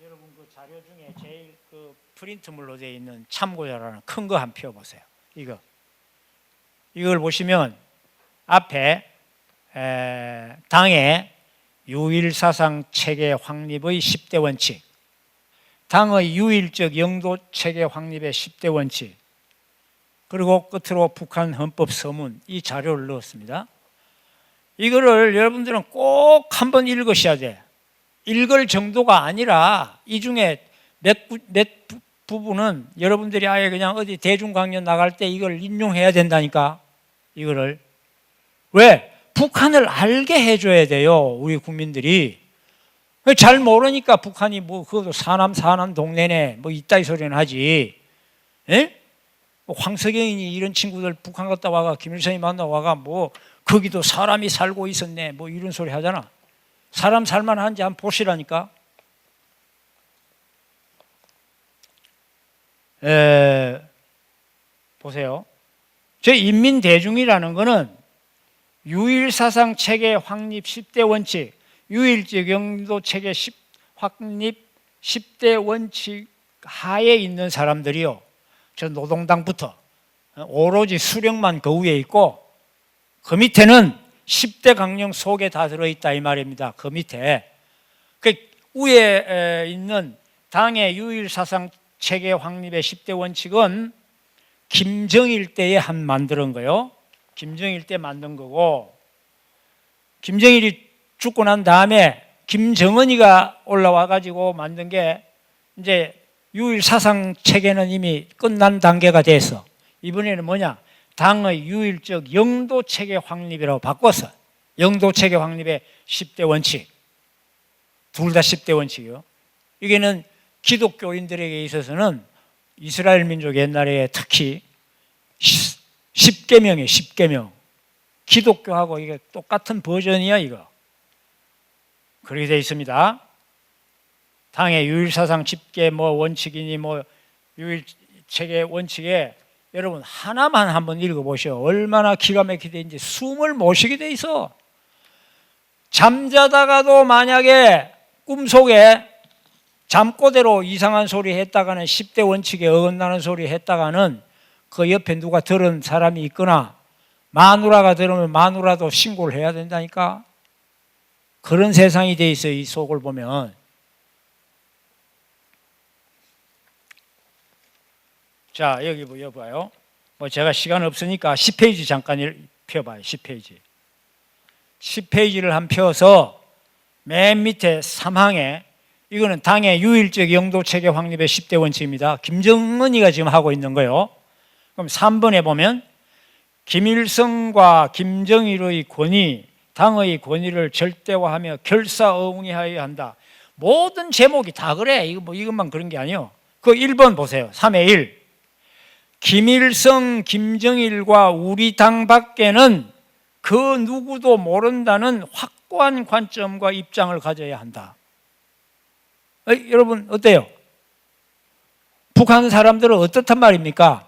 여러분 그 자료 중에 제일 그 프린트물로 되어 있는 참고자료는 큰 거 한번 펴보세요. 이걸 보시면 앞에 당의 유일사상 체계 확립의 10대 원칙, 당의 유일적 영도 체계 확립의 10대 원칙, 그리고 끝으로 북한 헌법 서문, 이 자료를 넣었습니다. 이거를 여러분들은 꼭 한번 읽으셔야 돼. 읽을 정도가 아니라 이 중에 몇 부분은 여러분들이 아예 그냥 어디 대중 강연 나갈 때 이걸 인용해야 된다니까. 이거를 왜? 북한을 알게 해줘야 돼요. 우리 국민들이. 잘 모르니까 북한이 뭐 그것도 사남 동네네 뭐 이따위 소리는 하지. 예? 황석영이니 이런 친구들 북한 갔다 와가 김일성이 만나 와가 뭐 거기도 사람이 살고 있었네 뭐 이런 소리 하잖아. 사람 살만한지 한번 보시라니까. 보세요. 저 인민대중이라는 거는 유일사상 체계 확립 10대 원칙, 유일적 영도 체계 확립 10대 원칙 하에 있는 사람들이요. 저 노동당부터 오로지 수령만 그 위에 있고 그 밑에는 10대 강령 속에 다 들어있다 이 말입니다. 그 밑에. 그 위에 있는 당의 유일사상 체계 확립의 10대 원칙은 김정일 때에 만든 거요. 김정일 때 만든 거고, 김정일이 죽고 난 다음에 김정은이가 올라와 가지고 만든 게 이제 유일 사상 체계는 이미 끝난 단계가 됐어. 이번에는 뭐냐? 당의 유일적 영도 체계 확립이라고 바꿨어. 영도 체계 확립의 10대 원칙. 둘 다 10대 원칙이요. 이게는 기독교인들에게 있어서는 이스라엘 민족 옛날에 특히 10계명이에요. 10계명. 기독교하고 이게 똑같은 버전이야 이거. 그렇게 되어 있습니다. 당의 유일사상 집계 뭐 원칙이니 뭐 유일체계 원칙에 여러분 하나만 한번 읽어보시오. 얼마나 기가 막히든지 숨을 못 쉬게 돼 있어. 잠자다가도 만약에 꿈속에 잠꼬대로 이상한 소리 했다가는 10대 원칙에 어긋나는 소리 했다가는 그 옆에 누가 들은 사람이 있거나 마누라가 들으면 마누라도 신고를 해야 된다니까. 그런 세상이 돼 있어요. 이 속을 보면. 자, 여기 봐요. 뭐 제가 시간 없으니까 10페이지 잠깐 펴봐요. 10페이지. 10페이지를 한 펴서 맨 밑에 3항에 이거는 당의 유일적 영도 체계 확립의 10대 원칙입니다. 김정은이가 지금 하고 있는 거예요. 그럼 3번에 보면 김일성과 김정일의 권위, 당의 권위를 절대화하며 결사응의하여야 한다. 모든 제목이 다 그래. 이거 뭐 이것만 그런 게 아니에요. 그 1번 보세요. 3의 1. 김일성, 김정일과 우리 당 밖에는 그 누구도 모른다는 확고한 관점과 입장을 가져야 한다. 여러분 어때요? 북한 사람들은 어떻단 말입니까?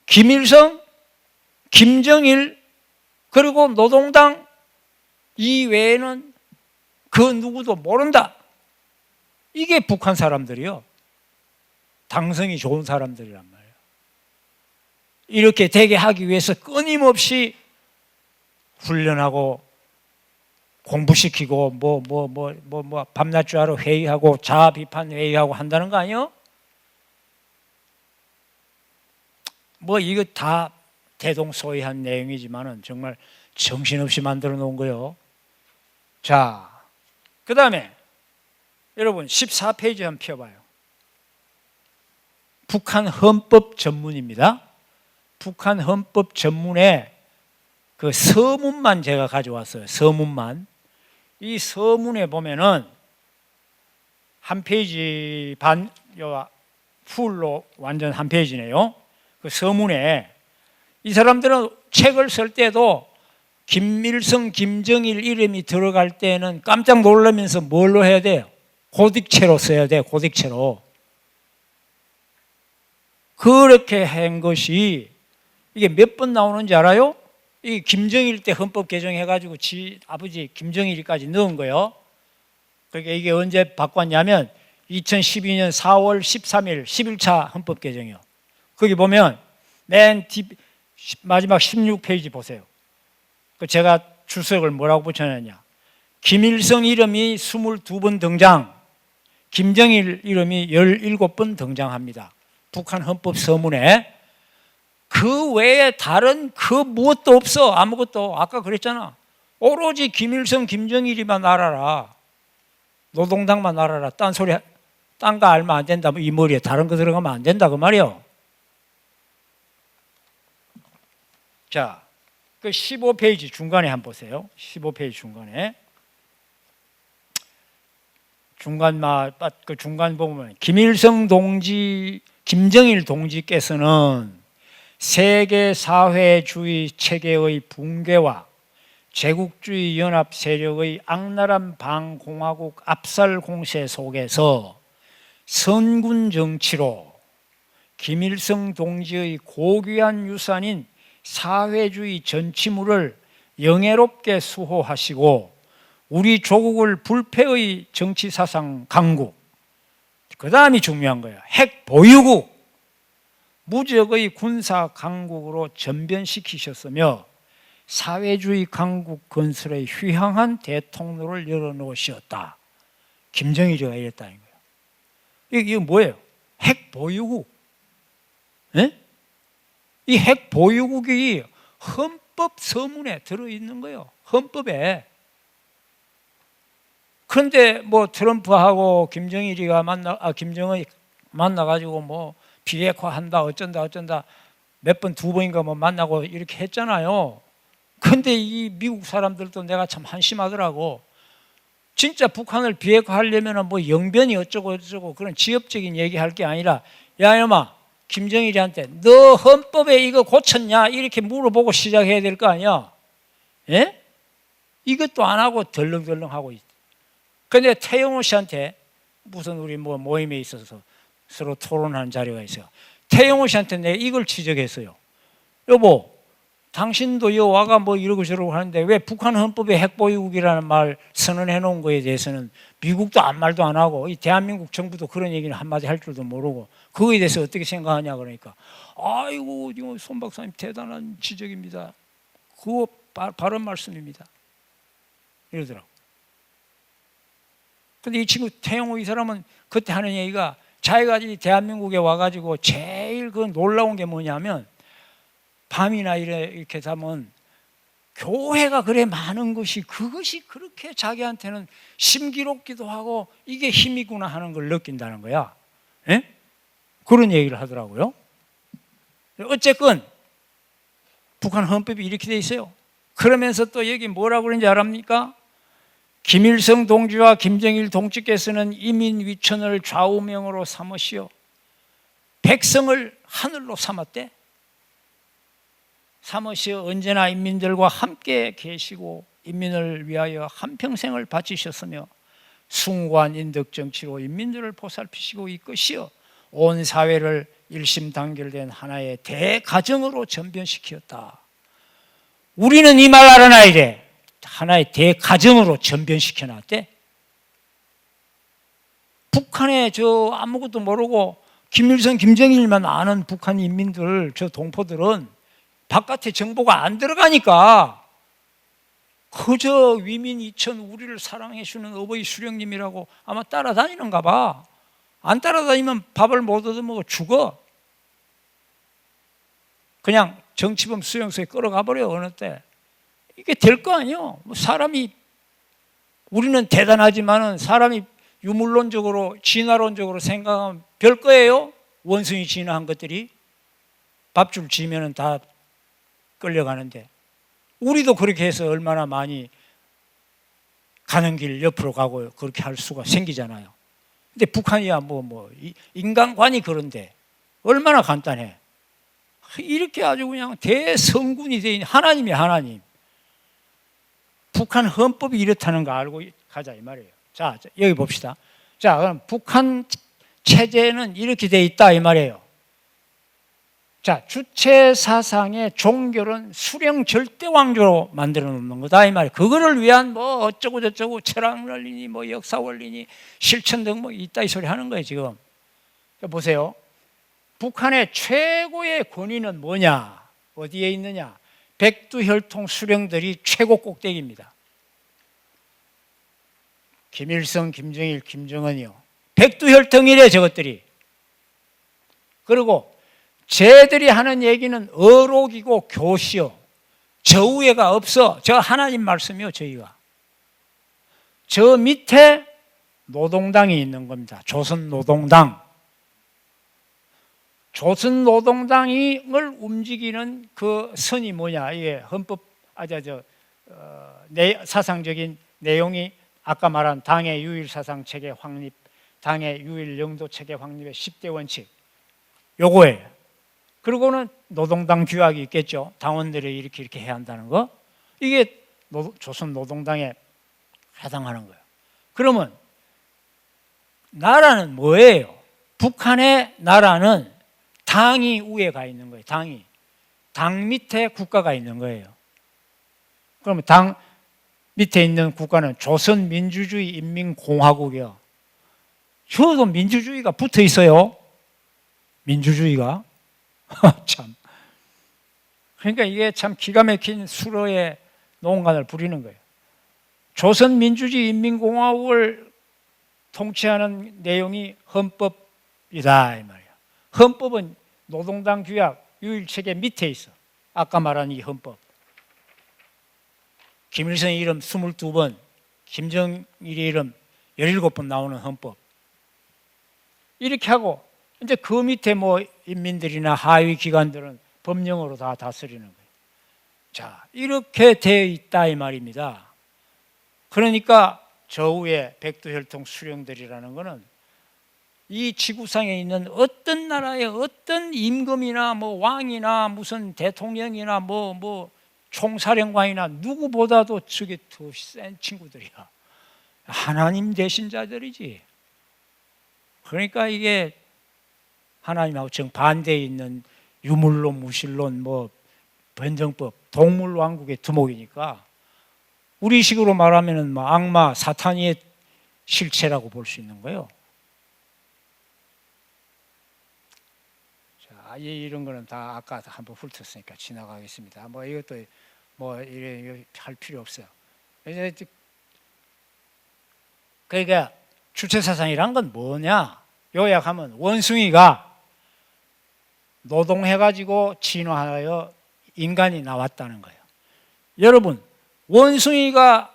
김일성, 김정일, 그리고 노동당 이외에는 그 누구도 모른다. 이게 북한 사람들이요. 당성이 좋은 사람들이란 말이에요. 이렇게 되게 하기 위해서 끊임없이 훈련하고 공부시키고 밤낮 주하로 회의하고 자아 비판 회의하고 한다는 거 아니에요? 뭐 이거 다 대동소이한 내용이지만은 정말 정신없이 만들어 놓은 거예요. 자, 그 다음에 여러분 14페이지 한번 펴봐요. 북한 헌법 전문입니다. 북한 헌법 전문에 그 서문만 제가 가져왔어요. 서문만. 이 서문에 보면은 한 페이지 반, 풀로 완전 한 페이지네요. 그 서문에 이 사람들은 책을 쓸 때도 김일성, 김정일 이름이 들어갈 때는 깜짝 놀라면서 뭘로 해야 돼요? 고딕체로 써야 돼요. 고딕체로. 그렇게 한 것이 이게 몇 번 나오는지 알아요? 이 김정일 때 헌법 개정해가지고 지 아버지 김정일이까지 넣은 거예요. 그러니까 이게 언제 바꿨냐면 2012년 4월 13일 11차 헌법 개정이요. 거기 보면 맨 마지막 16페이지 보세요. 그 제가 주석을 뭐라고 붙여놨냐. 김일성 이름이 22번 등장, 김정일 이름이 17번 등장합니다. 북한 헌법 서문에. 그 외에 다른 그 무엇도 없어. 아무것도. 아까 그랬잖아. 오로지 김일성, 김정일이만 알아라. 노동당만 알아라. 딴 소리, 딴 거 알면 안 된다. 이 머리에 다른 거 들어가면 안 된다. 그 말이요. 자, 그 15페이지 중간에 한번 보세요. 15페이지 중간에 그 중간 보면 김정일 동지께서는 세계 사회주의 체계의 붕괴와 제국주의 연합 세력의 악랄한 반공화국 압살 공세 속에서 선군 정치로 김일성 동지의 고귀한 유산인 사회주의 전치물을 영예롭게 수호하시고 우리 조국을 불패의 정치사상 강국, 그 다음이 중요한 거예요. 핵 보유국, 무적의 군사 강국으로 전변시키셨으며 사회주의 강국 건설의 휘황한 대통로를 열어놓으셨다. 김정일이가 이랬다는 거예요. 이게 뭐예요? 핵 보유국. 네? 이 핵 보유국이 헌법 서문에 들어있는 거예요. 헌법에. 그런데 뭐 트럼프하고 김정일이 만나가지고 뭐 비핵화한다 어쩐다 몇 번, 두 번인가 뭐 만나고 이렇게 했잖아요. 근데 이 미국 사람들도 내가 참 한심하더라고. 진짜 북한을 비핵화하려면 뭐 영변이 어쩌고 그런 지엽적인 얘기할 게 아니라, 야 이놈아, 김정일이한테 너 헌법에 이거 고쳤냐 이렇게 물어보고 시작해야 될 거 아니야. 예? 이것도 안 하고 덜렁덜렁하고 있어. 근데 태영호 씨한테 무슨 우리 뭐 모임에 있어서 서로 토론하는 자리가 있어요. 태영호 씨한테 내가 이걸 지적했어요. 여보, 당신도 여 와가 뭐 이러고 저러고 하는데 왜 북한 헌법에 핵보유국이라는 말 선언해 놓은 거에 대해서는 미국도 아무 말도 안 하고 이 대한민국 정부도 그런 얘기는 한마디 할 줄도 모르고 그거에 대해서 어떻게 생각하냐 그러니까, 아이고 손 박사님 대단한 지적입니다. 그거 바른 말씀입니다. 이러더라고. 근데 이 친구 태영호 이 사람은 그때 하는 얘기가, 자기가 이 대한민국에 와가지고 제일 그 놀라운 게 뭐냐면, 밤이나 이렇게 자면 교회가 그래 많은 것이, 그것이 그렇게 자기한테는 심기롭기도 하고 이게 힘이구나 하는 걸 느낀다는 거야. 예? 그런 얘기를 하더라고요. 어쨌건 북한 헌법이 이렇게 돼 있어요. 그러면서 또 여기 뭐라고 그러는지 알합니까? 김일성 동지와 김정일 동지께서는 이민 위천을 좌우명으로 삼으시어 백성을 하늘로 삼았대. 삼으시어 언제나 인민들과 함께 계시고 인민을 위하여 한평생을 바치셨으며 숭고한 인덕정치로 인민들을 보살피시고 이끄시어 온 사회를 일심단결된 하나의 대가정으로 전변시켰다. 우리는 이 말 알아나 이래. 하나의 대가정으로 전변시켜놨대. 북한에 저 아무것도 모르고 김일성, 김정일만 아는 북한 인민들, 저 동포들은 바깥에 정보가 안 들어가니까 그저 위민 이천 우리를 사랑해 주는 어버이 수령님이라고 아마 따라다니는가 봐. 안 따라다니면 밥을 못 얻어먹어 죽어. 그냥 정치범 수용소에 끌어가 버려 어느 때. 이게 될 거 아니에요. 사람이, 우리는 대단하지만은 사람이 유물론적으로 진화론적으로 생각하면 별 거예요. 원숭이 진화한 것들이 밥줄 지면은 다 끌려가는데, 우리도 그렇게 해서 얼마나 많이 가는 길 옆으로 가고 그렇게 할 수가 생기잖아요. 근데 북한이야 인간관이 그런데 얼마나 간단해. 이렇게 아주 그냥 대성군이 돼 있는 하나님이 하나님. 북한 헌법이 이렇다는 거 알고 가자 이 말이에요. 자, 여기 봅시다. 자, 그럼 북한 체제는 이렇게 돼 있다 이 말이에요. 자, 주체 사상의 종교는 수령 절대 왕조로 만들어 놓는 거다 이 말이에요. 그거를 위한 뭐 어쩌고 저쩌고 철학 원리니 뭐 역사 원리니 실천 등 뭐 이따 이 소리 하는 거예요 지금. 자, 보세요. 북한의 최고의 권위는 뭐냐? 어디에 있느냐? 백두혈통 수령들이 최고 꼭대기입니다. 김일성, 김정일, 김정은이요. 백두혈통이래 저것들이. 그리고 쟤들이 하는 얘기는 어록이고 교시요. 저 위에가 없어. 저 하나님 말씀이요 저희가. 저 밑에 노동당이 있는 겁니다. 조선노동당. 조선노동당을 움직이는 그 선이 뭐냐? 이게 헌법 사상적인 내용이 아까 말한 당의 유일 사상 체계 확립, 당의 유일 영도 체계 확립의 10대 원칙 요거예요. 그리고는 노동당 규약이 있겠죠. 당원들이 이렇게 해야 한다는 거. 이게 조선 노동당에 해당하는 거예요. 그러면 나라는 뭐예요? 북한의 나라는 당이 위에 가 있는 거예요. 당 밑에 국가가 있는 거예요. 그러면 당 밑에 있는 국가는 조선민주주의 인민공화국이요. 저도 민주주의가 붙어 있어요. 민주주의가. 참. 그러니까 이게 참 기가 막힌 수로의 농간을 부리는 거예요. 조선민주주의 인민공화국을 통치하는 내용이 헌법이다 이 말이야. 헌법은 노동당 규약 유일체계 밑에 있어. 아까 말한 이 헌법. 김일성의 이름 22번, 김정일의 이름 17번 나오는 헌법. 이렇게 하고 이제 그 밑에 뭐 인민들이나 하위 기관들은 법령으로 다 다스리는 거예요. 자, 이렇게 되어 있다 이 말입니다. 그러니까 저 위에 백두혈통 수령들이라는 것은 이 지구상에 있는 어떤 나라의 어떤 임금이나 뭐 왕이나 무슨 대통령이나 뭐 총사령관이나 누구보다도 저게 더 센 친구들이야. 하나님 되신 자들이지. 그러니까 이게 하나님하고 정반대에 있는 유물론, 무실론, 뭐 변정법, 동물왕국의 두목이니까 우리식으로 말하면은 뭐 악마, 사탄의 실체라고 볼 수 있는 거예요. 자, 이런 거는 다 아까 한번 훑었으니까 지나가겠습니다. 뭐 이것도 뭐 이래 할 필요 없어요. 그러니까 주체사상이란 건 뭐냐? 요약하면 원숭이가 노동해가지고 진화하여 인간이 나왔다는 거예요. 여러분, 원숭이가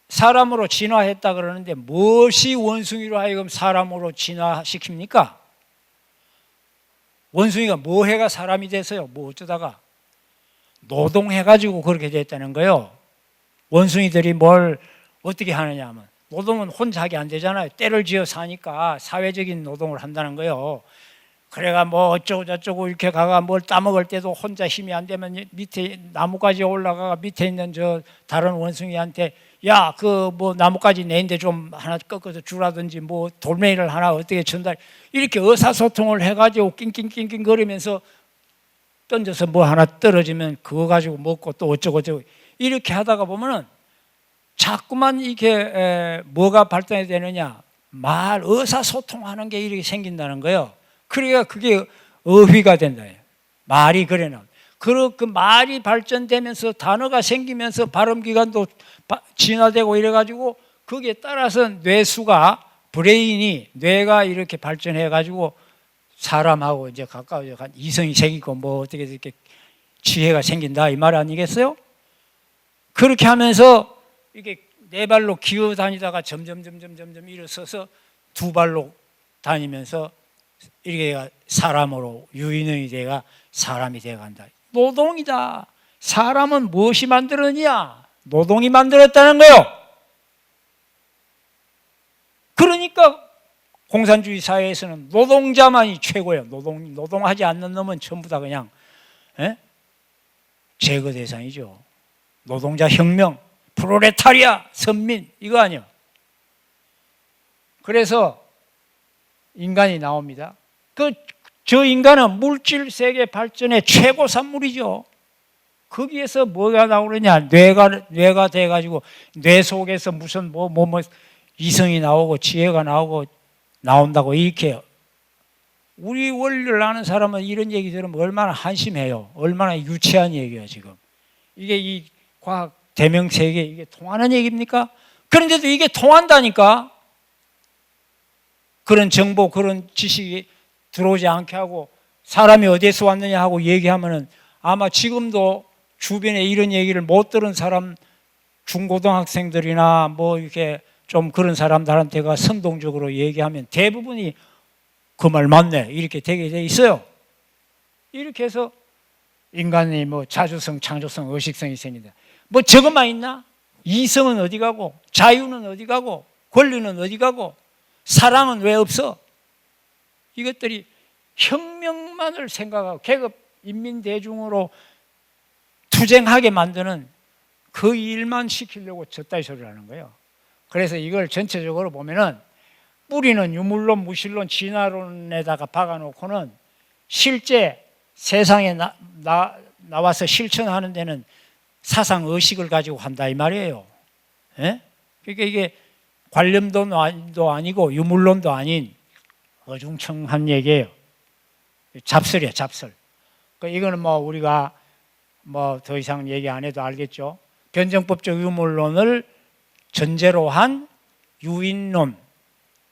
사람으로 진화했다 그러는데 무엇이 원숭이로 하여금 사람으로 진화시킵니까? 원숭이가 뭐 해가 사람이 돼서요? 뭐 어쩌다가 노동해가지고 그렇게 됐다는 거예요. 원숭이들이 뭘 어떻게 하느냐 하면 노동은 혼자 하게 안 되잖아요. 때를 지어 사니까 사회적인 노동을 한다는 거예요. 그래가 뭐 어쩌고 저쩌고 이렇게 가가 뭘 따먹을 때도 혼자 힘이 안 되면 밑에 나무까지 올라가가 밑에 있는 저 다른 원숭이한테 야, 그 뭐 나무까지 내인데 좀 하나 꺾어서 주라든지 뭐 돌멩이를 하나 어떻게 전달 이렇게 의사소통을 해가지고 낑낑낑낑 거리면서 던져서 뭐 하나 떨어지면 그거 가지고 먹고 또 어쩌고 저쩌고 이렇게 하다가 보면은 자꾸만 이게 뭐가 발전이 되느냐 의사소통하는 게 이렇게 생긴다는 거예요. 그러니까 그게 어휘가 된다. 말이 그래 나와. 그 말이 발전되면서 단어가 생기면서 발음기관도 진화되고 이래가지고 거기에 따라서 뇌가 이렇게 발전해가지고 사람하고 이제 가까워져 이성이 생기고 뭐 어떻게 이렇게 지혜가 생긴다 이 말 아니겠어요? 그렇게 하면서 이게 네 발로 기어 다니다가 점점 일어서서 두 발로 다니면서 이게 사람으로 유인원이 돼가 사람이 돼간다. 노동이다. 사람은 무엇이 만들었냐? 노동이 만들었다는 거요. 그러니까 공산주의 사회에서는 노동자만이 최고예요. 노동하지 않는 놈은 전부 다 그냥 제거 대상이죠. 노동자 혁명, 프롤레타리아, 선민 이거 아니요. 그래서 인간이 나옵니다. 저 인간은 물질 세계 발전의 최고 산물이죠. 거기에서 뭐가 나오느냐? 뇌가 돼가지고 뇌 속에서 무슨 뭐 이성이 나오고 지혜가 나온다고 이렇게 우리 원리를 아는 사람은 이런 얘기 들으면 얼마나 한심해요. 얼마나 유치한 얘기예요 지금. 이게 이 과학 대명 세계 이게 통하는 얘기입니까? 그런데도 이게 통한다니까. 그런 정보, 그런 지식이 들어오지 않게 하고 사람이 어디에서 왔느냐 하고 얘기하면은 아마 지금도 주변에 이런 얘기를 못 들은 사람 중고등학생들이나 뭐 이렇게 좀 그런 사람들한테가 선동적으로 얘기하면 대부분이 그 말 맞네 이렇게 되게 돼 있어요. 이렇게 해서 인간이 뭐 자주성, 창조성, 의식성이 생긴다. 뭐 저것만 있나? 이성은 어디 가고, 자유는 어디 가고, 권리는 어디 가고, 사랑은 왜 없어? 이것들이 혁명만을 생각하고 계급 인민대중으로 투쟁하게 만드는 그 일만 시키려고 저따위 소리를 하는 거예요. 그래서 이걸 전체적으로 보면은 뿌리는 유물론, 무실론, 진화론에다가 박아놓고는 실제 세상에 나와서 실천하는 데는 사상 의식을 가지고 한다 이 말이에요. 예? 그러니까 이게 관념론도 아니고 유물론도 아닌 어중청한 얘기예요. 잡설이에요, 잡설. 그러니까 이거는 뭐 우리가 뭐 더 이상 얘기 안 해도 알겠죠. 변정법적 유물론을 전제로 한 유인론,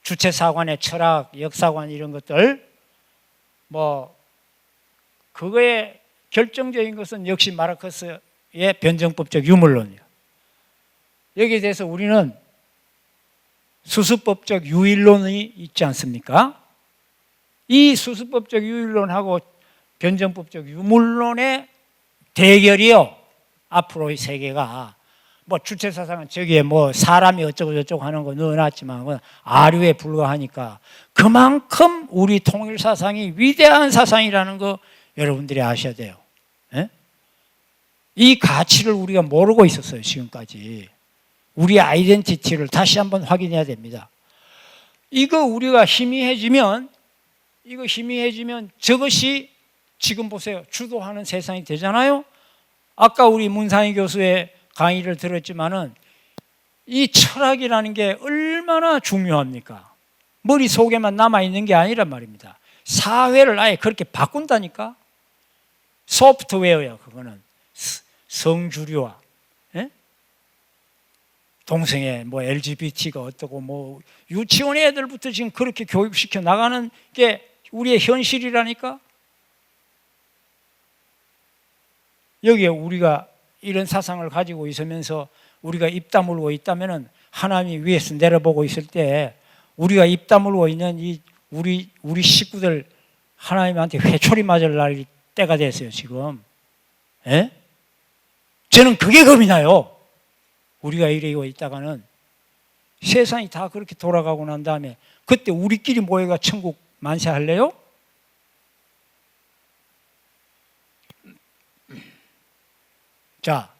주체사관의 철학, 역사관 이런 것들, 뭐 그거의 결정적인 것은 역시 마르크스의 변정법적 유물론이에요. 여기에 대해서 우리는 수수법적 유일론이 있지 않습니까? 이 수수법적 유일론하고 변정법적 유물론의 대결이요. 앞으로의 세계가 뭐 주체사상은 저기에 뭐 사람이 어쩌고 저쩌고 하는 거 넣어놨지만 그건 아류에 불과하니까 그만큼 우리 통일사상이 위대한 사상이라는 거 여러분들이 아셔야 돼요. 예? 이 가치를 우리가 모르고 있었어요, 지금까지. 우리 아이덴티티를 다시 한번 확인해야 됩니다. 이거 우리가 희미해지면 저것이 지금 보세요. 주도하는 세상이 되잖아요. 아까 우리 문상희 교수의 강의를 들었지만은 이 철학이라는 게 얼마나 중요합니까? 머릿속에만 남아있는 게 아니란 말입니다. 사회를 아예 그렇게 바꾼다니까? 소프트웨어야, 그거는. 성주류와, 예? 동성애, 뭐 LGBT가 어떠고, 뭐 유치원 애들부터 지금 그렇게 교육시켜 나가는 게 우리의 현실이라니까? 여기에 우리가 이런 사상을 가지고 있으면서 우리가 입 다물고 있다면은 하나님이 위에서 내려보고 있을 때 우리가 입 다물고 있는 이 우리 식구들 하나님한테 회초리 맞을 날 때가 됐어요, 지금. 예? 저는 그게 겁이 나요. 우리가 이러고 있다가는 세상이 다 그렇게 돌아가고 난 다음에 그때 우리끼리 모여가 천국 만세할래요? 자,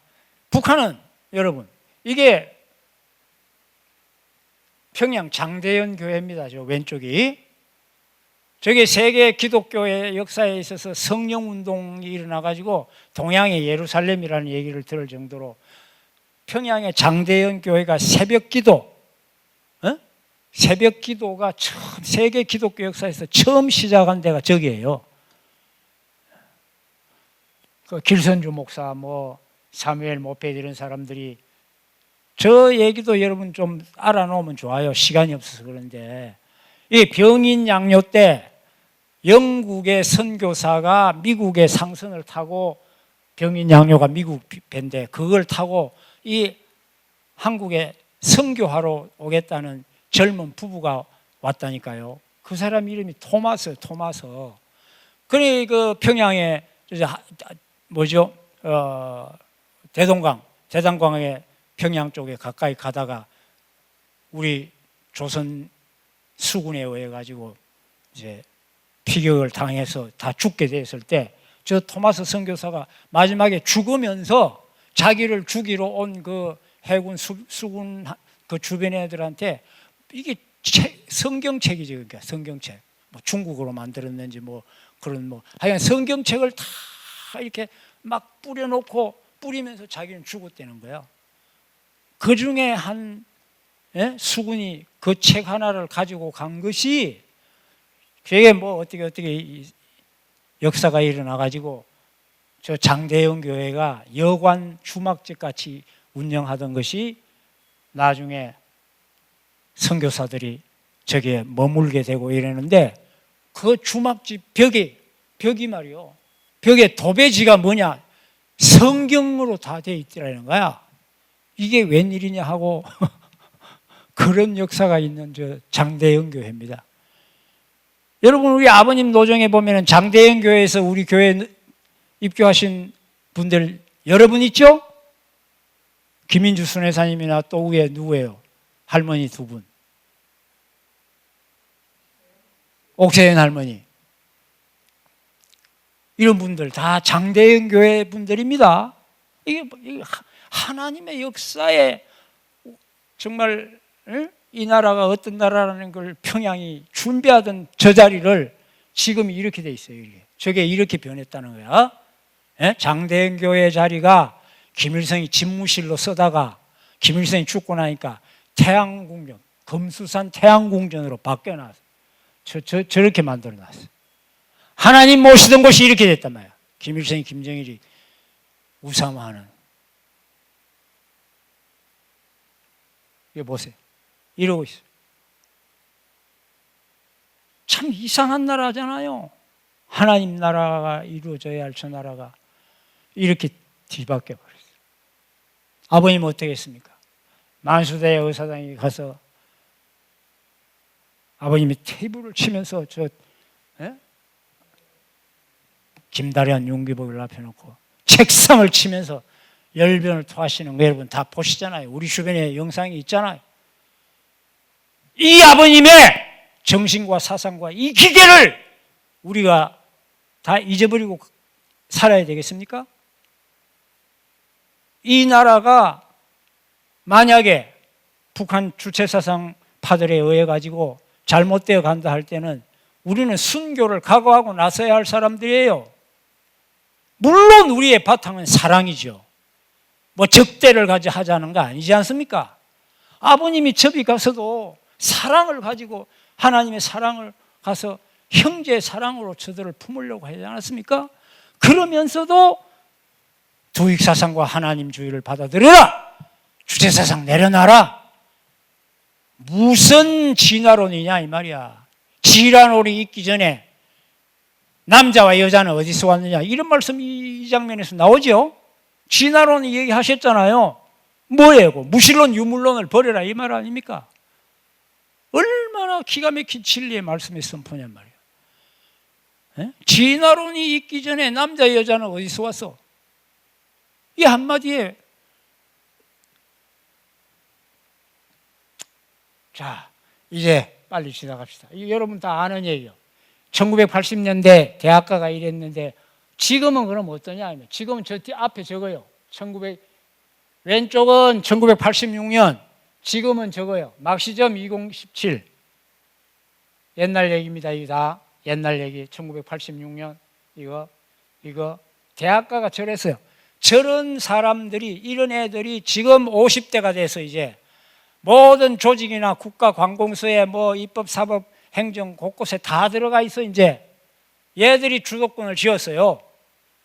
북한은 여러분 이게 평양 장대현 교회입니다. 저 왼쪽이. 저게 세계 기독교의 역사에 있어서 성령운동이 일어나가지고 동양의 예루살렘이라는 얘기를 들을 정도로 평양의 장대현 교회가 새벽기도, 새벽기도가 처음 세계 기독교 역사에서 처음 시작한 데가 저기예요. 그 길선주 목사, 뭐 사무엘 모페드 이런 사람들이 저 얘기도 여러분 좀 알아놓으면 좋아요. 시간이 없어서 그런데 이 병인 양요 때 영국의 선교사가 미국의 상선을 타고 병인 양요가 미국 배인데 그걸 타고 이 한국에 선교하러 오겠다는 젊은 부부가 왔다니까요. 그 사람 이름이 토마스. 그래 그 평양에 뭐죠? 대동강의 평양 쪽에 가까이 가다가 우리 조선 수군에 의해 가지고 이제 피격을 당해서 다 죽게 됐을 때 저 토마스 선교사가 마지막에 죽으면서 자기를 죽이러 온 그 해군 수군 그 주변 애들한테 이게 성경책이죠. 그러니까 성경책. 뭐 중국어로 만들었는지 뭐 그런 뭐 하여간 성경책을 다 이렇게 막 뿌리면서 자기는 죽었다는 거야. 그 중에 한 수군이 그 책 하나를 가지고 간 것이 그게 뭐 어떻게 역사가 일어나가지고 저 장대영 교회가 여관 주막집 같이 운영하던 것이 나중에 선교사들이 저기에 머물게 되고 이러는데 그 주막집 벽이 말이요. 벽에 도배지가 뭐냐? 성경으로 다 돼 있더라는 거야. 이게 웬일이냐 하고 그런 역사가 있는 저 장대영 교회입니다. 여러분 우리 아버님 노정에 보면은 장대영 교회에서 우리 교회 입교하신 분들 여러분 있죠? 김인주 순회사님이나 또 위에 누구예요? 할머니 두 분. 옥세현 할머니. 이런 분들 다 장대현 교회 분들입니다. 이게 하나님의 역사에 정말 이 나라가 어떤 나라라는 걸 평양이 준비하던 저 자리를 지금 이렇게 돼 있어요. 이렇게. 저게 이렇게 변했다는 거야. 장대현 교회 자리가 김일성이 집무실로 쓰다가 김일성이 죽고 나니까 태양궁전, 금수산 태양궁전으로 바뀌어놨어. 저렇게 만들어놨어. 하나님 모시던 곳이 이렇게 됐단 말이야. 김일성이 김정일이 우상화하는. 이거 보세요. 이러고 있어요. 참 이상한 나라잖아요. 하나님 나라가 이루어져야 할 저 나라가 이렇게 뒤바뀌어 버렸어요. 아버님 어떻게 했습니까? 만수대 의사당에 가서 아버님이 테이블을 치면서 김다련 용기복을 앞에 놓고 책상을 치면서 열변을 토하시는 거 여러분 다 보시잖아요. 우리 주변에 영상이 있잖아요. 이 아버님의 정신과 사상과 이 기계를 우리가 다 잊어버리고 살아야 되겠습니까? 이 나라가 만약에 북한 주체사상파들에 의해 가지고 잘못되어 간다 할 때는 우리는 순교를 각오하고 나서야 할 사람들이에요. 물론 우리의 바탕은 사랑이죠. 뭐 적대를 가지고 하자는 거 아니지 않습니까? 아버님이 저기 가서도 사랑을 가지고 하나님의 사랑을 가서 형제의 사랑으로 저들을 품으려고 하지 않았습니까? 그러면서도 두익사상과 하나님주의를 받아들여라! 주체사상 내려놔라! 무슨 진화론이냐 이 말이야. 진화론이 있기 전에 남자와 여자는 어디서 왔느냐 이런 말씀이 이 장면에서 나오죠. 진화론이 얘기하셨잖아요. 뭐예요? 무신론 유물론을 버려라 이 말 아닙니까? 얼마나 기가 막힌 진리의 말씀의 선포냔 말이에요. 진화론이 있기 전에 남자 여자는 어디서 왔어? 이 한마디에 자 이제 빨리 지나갑시다. 여러분 다 아는 얘기요. 1980년대 대학가가 이랬는데 지금은 그럼 어떠냐? 지금은 저 앞에 적어요. 왼쪽은 1986년, 지금은 적어요. 막시점 2017. 옛날 얘기입니다. 이거 다 옛날 얘기. 1986년 이거 대학가가 저랬어요. 저런 사람들이 이런 애들이 지금 50대가 돼서 이제 모든 조직이나 국가 관공서에 뭐 입법, 사법, 행정 곳곳에 다 들어가 있어. 이제 얘들이 주도권을 쥐었어요.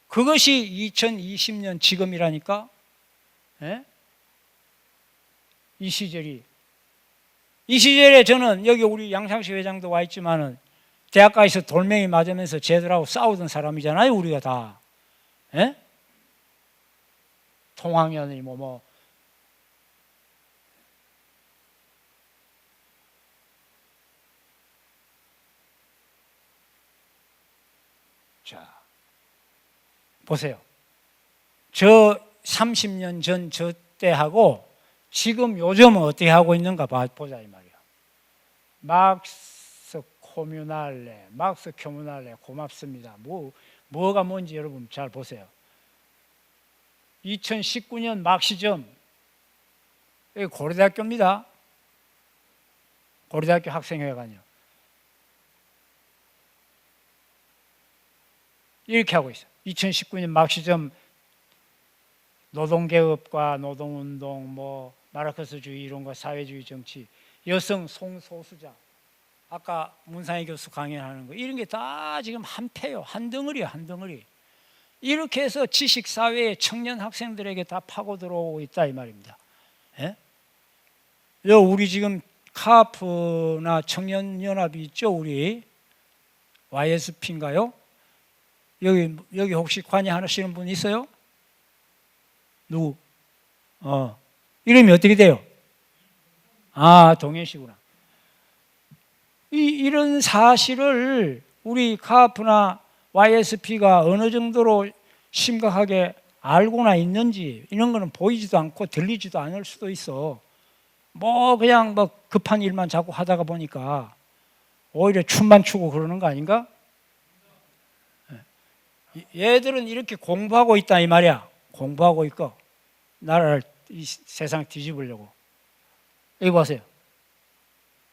그것이 2020년 지금이라니까. 이 시절에 저는 여기 우리 양상식 회장도 와 있지만은 대학가에서 돌멩이 맞으면서 쟤들하고 싸우던 사람이잖아요. 우리가 다. 통학년이 자, 보세요. 저 30년 전 저 때하고 지금 요즘은 어떻게 하고 있는가 보자 이 말이야. 막스 코뮤날레, 막스 큐무날레 고맙습니다. 뭐가 뭔지 여러분 잘 보세요. 2019년 막시점 여기 고려대학교입니다. 고려대학교 학생회관이요. 이렇게 하고 있어요. 2019년 막시점 노동개혁과 노동운동, 뭐 마르크스주의 이런 거, 사회주의 정치, 여성 성소수자, 아까 문상희 교수 강연하는 거 이런 게 다 지금 한 패요. 한 덩어리요, 한 덩어리. 이렇게 해서 지식사회의 청년 학생들에게 다 파고 들어오고 있다 이 말입니다. 우리 지금 카프나 청년연합이 있죠. 우리 YSP인가요? 여기 혹시 관여하시는 분 있어요? 누구? 이름이 어떻게 돼요? 아, 동현 씨구나. 이런 사실을 우리 카프나 YSP가 어느 정도로 심각하게 알고나 있는지 이런 거는 보이지도 않고 들리지도 않을 수도 있어. 뭐 그냥 뭐 급한 일만 자꾸 하다가 보니까 오히려 춤만 추고 그러는 거 아닌가? 얘들은 이렇게 공부하고 있다 이 말이야. 공부하고 있고 나라를 이 세상 뒤집으려고. 여기 보세요.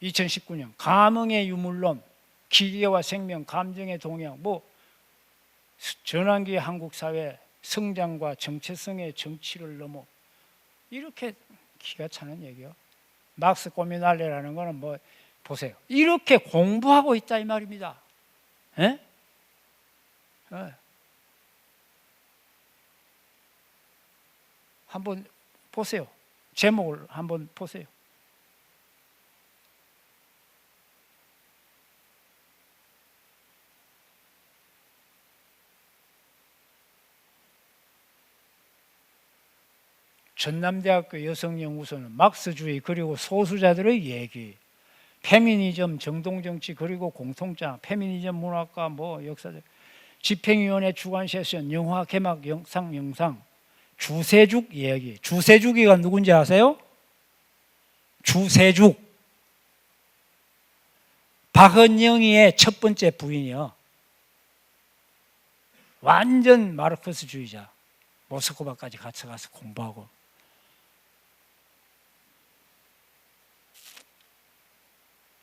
2019년 감흥의 유물론, 기계와 생명, 감정의 동양, 뭐 전환기의 한국 사회, 성장과 정체성의 정치를 넘어, 이렇게 기가 차는 얘기요. 막스 꼬미날레라는 거는 뭐 보세요. 이렇게 공부하고 있다 이 말입니다. 에? 에. 한번 보세요. 제목을 한번 보세요. 전남대학교 여성연구소는 막스주의 그리고 소수자들의 얘기, 페미니즘, 정동정치 그리고 공통점, 페미니즘 문학과 뭐 역사적, 집행위원회 주관 세션, 영화 개막 영상, 주세죽 이야기. 주세죽이가 누군지 아세요? 주세죽. 박은영이의 첫 번째 부인이요. 완전 마르크스주의자. 모스크바까지 같이 가서 공부하고.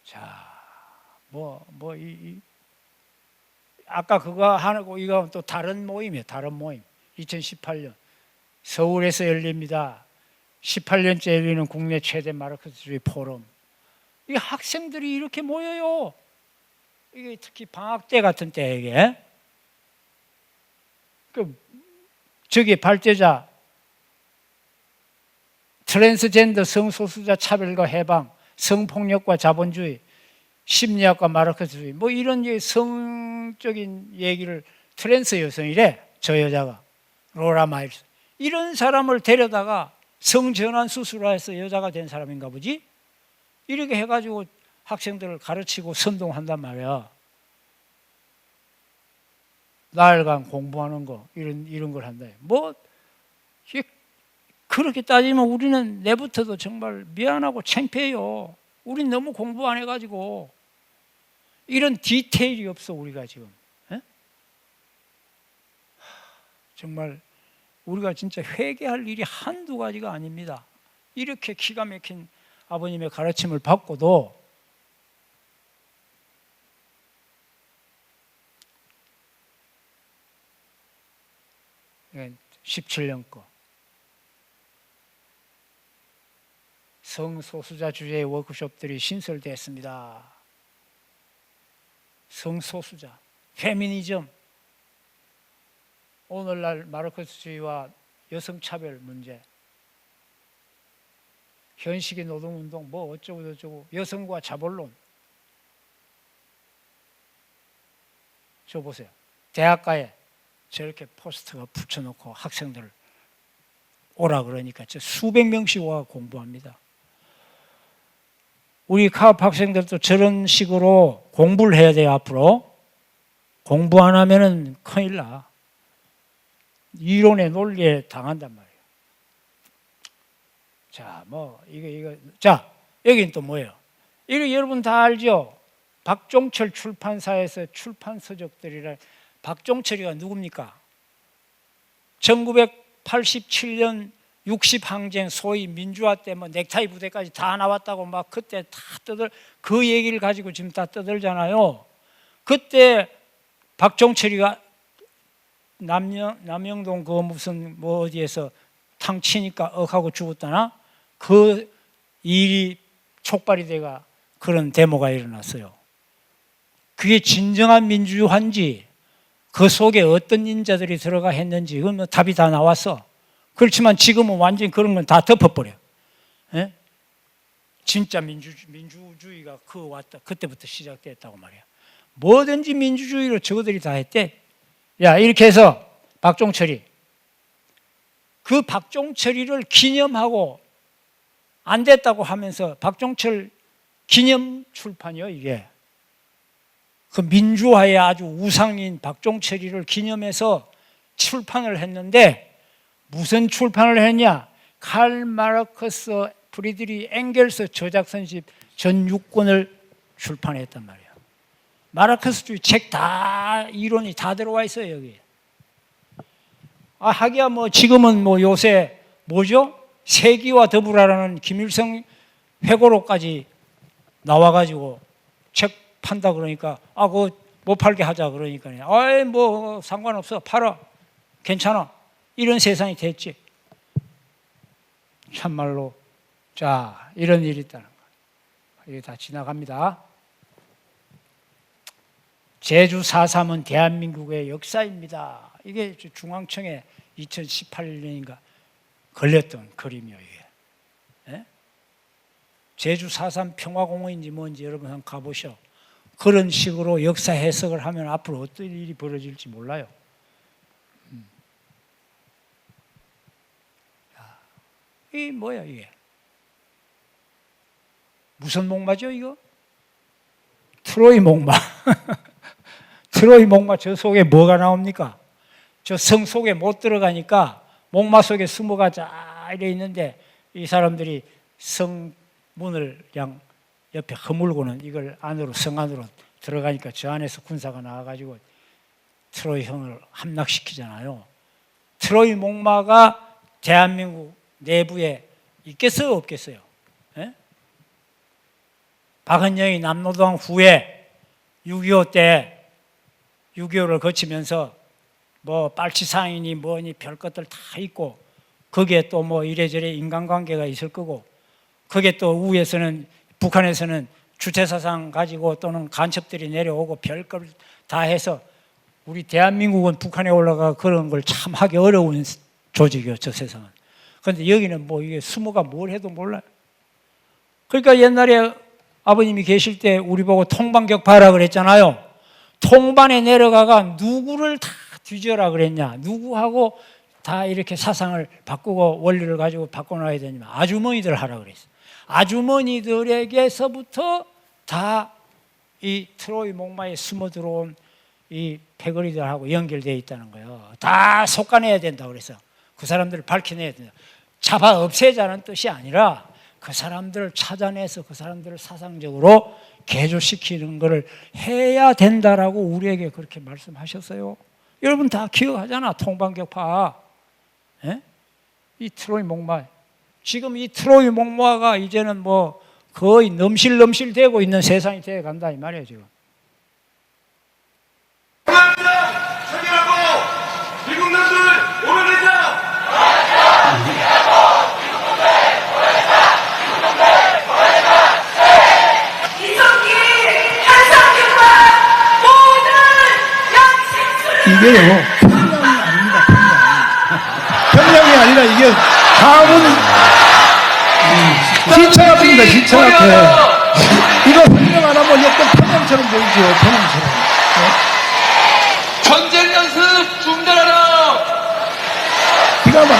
자, 아까 그거 하고 이거 또 다른 모임이에요. 다른 모임. 2018년 서울에서 열립니다. 18년째 열리는 국내 최대 마르크스주의 포럼. 이 학생들이 이렇게 모여요. 이게 특히 방학 때 같은 때에 저기 발제자 트랜스젠더 성소수자 차별과 해방, 성폭력과 자본주의, 심리학과 마르크스주의, 뭐 이런 성적인 얘기를, 트랜스 여성이래, 저 여자가 로라 마일스, 이런 사람을 데려다가 성전환 수술을 해서 여자가 된 사람인가 보지? 이렇게 해가지고 학생들을 가르치고 선동한단 말이야. 나흘간 공부하는 거, 이런 걸 한다. 뭐 그렇게 따지면 우리는 내부터도 정말 미안하고 창피해요. 우린 너무 공부 안 해가지고 이런 디테일이 없어 우리가 지금. 에? 정말 우리가 진짜 회개할 일이 한두 가지가 아닙니다. 이렇게 기가 막힌 아버님의 가르침을 받고도 예, 17년 거 성소수자 주제의 워크숍들이 신설됐습니다. 성소수자, 페미니즘, 오늘날 마르크스주의와 여성차별 문제, 현식의 노동운동, 뭐 어쩌고 저쩌고, 여성과 자본론. 저 보세요. 대학가에 저렇게 포스터가 붙여놓고 학생들을 오라 그러니까 저 수백 명씩 와 공부합니다. 우리 카업 학생들도 저런 식으로 공부를 해야 돼요. 앞으로 공부 안 하면은 큰일 나. 이론의 논리에 당한단 말이에요. 자, 뭐 이거 자, 여기는 또 뭐예요? 이거 여러분 다 알죠? 박종철 출판사에서 출판 서적들이라. 박종철이가 누굽니까? 1987년 60항쟁 소위 민주화 때 뭐 넥타이 부대까지 다 나왔다고 막 그때 다 그 얘기를 가지고 지금 다 떠들잖아요. 그때 박종철이가 남영동 그 무슨 뭐 어디에서 탕 치니까 억하고 죽었다나? 그 일이 촉발이 돼가 그런 데모가 일어났어요. 그게 진정한 민주화인지 그 속에 어떤 인자들이 들어가 했는지 그건 뭐 답이 다 나왔어. 그렇지만 지금은 완전히 그런 건 다 덮어버려. 예? 진짜 민주주의가 그때부터 시작됐다고 말이야. 뭐든지 민주주의로 저거들이 다 했대. 야, 이렇게 해서 박종철이 그 박종철이를 기념하고 안 됐다고 하면서 박종철 기념 출판이요, 이게. 그 민주화의 아주 우상인 박종철이를 기념해서 출판을 했는데 무슨 출판을 했냐? 칼 마르크스, 프리드리 엥겔스 저작선집 전 6권을 출판했단 말이에요. 마르크스주의 책 다 이론이 다 들어와 있어요 여기. 하기야 뭐 지금은 뭐 요새 뭐죠? 세기와 더불어라는 김일성 회고록까지 나와가지고 책 판다 그러니까 그거 못 팔게 하자 그러니까 뭐 상관없어 팔아 괜찮아 이런 세상이 됐지. 참말로 자 이런 일이 있다는 거. 이게 다 지나갑니다. 제주 4.3은 대한민국의 역사입니다. 이게 중앙청에 2018년인가 걸렸던 그림이요 이게. 예? 제주 4.3 평화공원인지 뭔지 여러분 한번 가보셔. 그런 식으로 역사 해석을 하면 앞으로 어떤 일이 벌어질지 몰라요. 이게 뭐야 이게? 무슨 목마죠 이거? 트로이 목마. 트로이 목마 저 속에 뭐가 나옵니까? 저 성 속에 못 들어가니까 목마 속에 숨어가자 이래 있는데 이 사람들이 성문을 그냥 옆에 허물고는 이걸 안으로 성 안으로 들어가니까 저 안에서 군사가 나와가지고 트로이 형을 함락시키잖아요. 트로이 목마가 대한민국 내부에 있겠어요 없겠어요? 예? 박은영이 남노동 후에 6.25 때 6.25를 거치면서 뭐 빨치산이니 뭐니 별 것들 다 있고 거기에 또 뭐 이래저래 인간관계가 있을 거고 거기에 또 위에서는 북한에서는 주체사상 가지고 또는 간첩들이 내려오고 별걸 다 해서 우리 대한민국은 북한에 올라가 그런 걸 참 하기 어려운 조직이요 저 세상은. 그런데 여기는 뭐 이게 수모가 뭘 해도 몰라요. 그러니까 옛날에 아버님이 계실 때 우리 보고 통반격파라 그랬잖아요. 통반에 내려가가 누구를 다 뒤져라 그랬냐. 누구하고 다 이렇게 사상을 바꾸고 원리를 가지고 바꿔놔야 되냐면 아주머니들 하라 그랬어요. 아주머니들에게서부터 다 이 트로이 목마에 숨어 들어온 이 패거리들하고 연결되어 있다는 거예요. 다 속아내야 된다고 그래서 그 사람들을 밝혀내야 된다. 잡아 없애자는 뜻이 아니라 그 사람들을 찾아내서 그 사람들을 사상적으로 개조시키는 것을 해야 된다라고 우리에게 그렇게 말씀하셨어요. 여러분 다 기억하잖아. 통반격파. 예? 이 트로이 목마. 지금 이 트로이 목마가 이제는 뭐 거의 넘실넘실 되고 있는 세상이 되어 간다 이 말이에요 지금. 철회하고 미국 놈들 오려내자. 이성기 한상규와 모든 양심수를 이게요 평양이 아닙니다. 평양이 아니라 이게 강원 지차 앞입니다. 지차 앞에 이거 설명 안 하면 약간 평양처럼 보이죠. 평양처럼. 전쟁 연습 중단하라. 기가 막혀.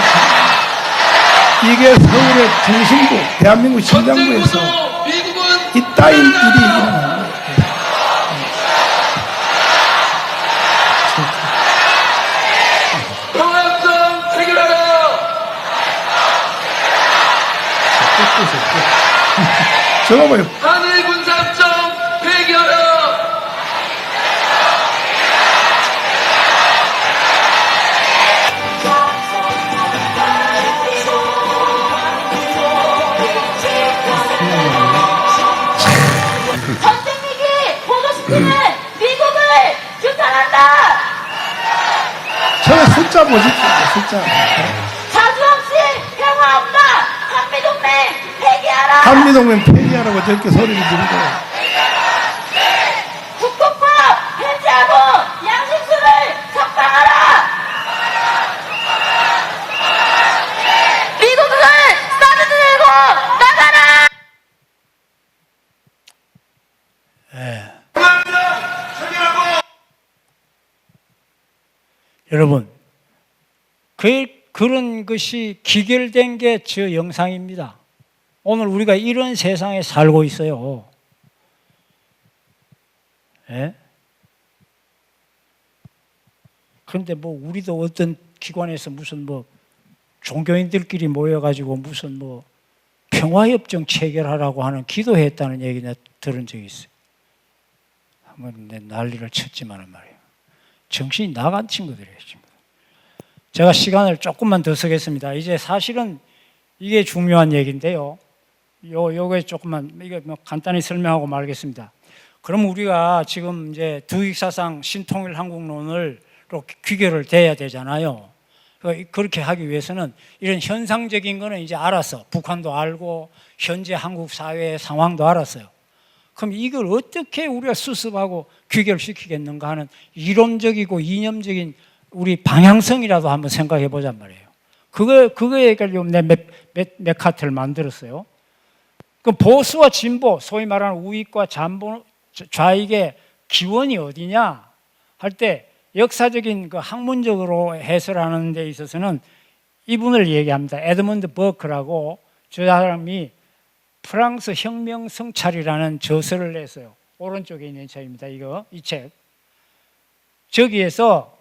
이게 서울의 중심부 대한민국 심장부에서 전쟁부터 미국은 이 따윈 일이 일어나는 거예요. 평화협정 체결하라. 저거 봐요. 한일 군사협정 폐기하라. 전쟁 위기 보고시키는 미국을 규탄한다. 저거 숫자 보십시오. 숫자. 자주 없이 평화 없다. 한미동맹 폐기하라. 한미동맹 폐기하라고 저렇게 소리를 지르고 북극파 폐지하고 양심수를 석방하라. 미국은 사드 들고 나가라. 철회하고 여러분 그런 것이 기결된 게 저 영상입니다. 오늘 우리가 이런 세상에 살고 있어요. 예? 그런데 뭐 우리도 어떤 기관에서 무슨 뭐 종교인들끼리 모여가지고 무슨 뭐 평화협정 체결하라고 하는 기도했다는 얘기 내가 들은 적이 있어요. 한번 내 난리를 쳤지만은 말이에요. 정신이 나간 친구들이에요, 친구들. 제가 시간을 조금만 더 쓰겠습니다. 이제 사실은 이게 중요한 얘기인데요. 요게 조금만 이게 뭐 간단히 설명하고 말겠습니다. 그럼 우리가 지금 이제 득익사상 신통일 한국론으로 귀결을 돼야 되잖아요. 그렇게 하기 위해서는 이런 현상적인 거는 이제 알았어. 북한도 알고 현재 한국 사회의 상황도 알았어요. 그럼 이걸 어떻게 우리가 수습하고 귀결시키겠는가 하는 이론적이고 이념적인 우리 방향성이라도 한번 생각해 보잔 말이에요. 그거에 가지고 내 맥카트를 만들었어요. 그 보수와 진보, 소위 말하는 우익과 좌익의 기원이 어디냐 할 때 역사적인 그 학문적으로 해설하는 데 있어서는 이분을 얘기합니다. 에드먼드 버크라고 저 사람이 프랑스 혁명 성찰이라는 저서를 냈어요. 오른쪽에 있는 책입니다. 이 책. 저기에서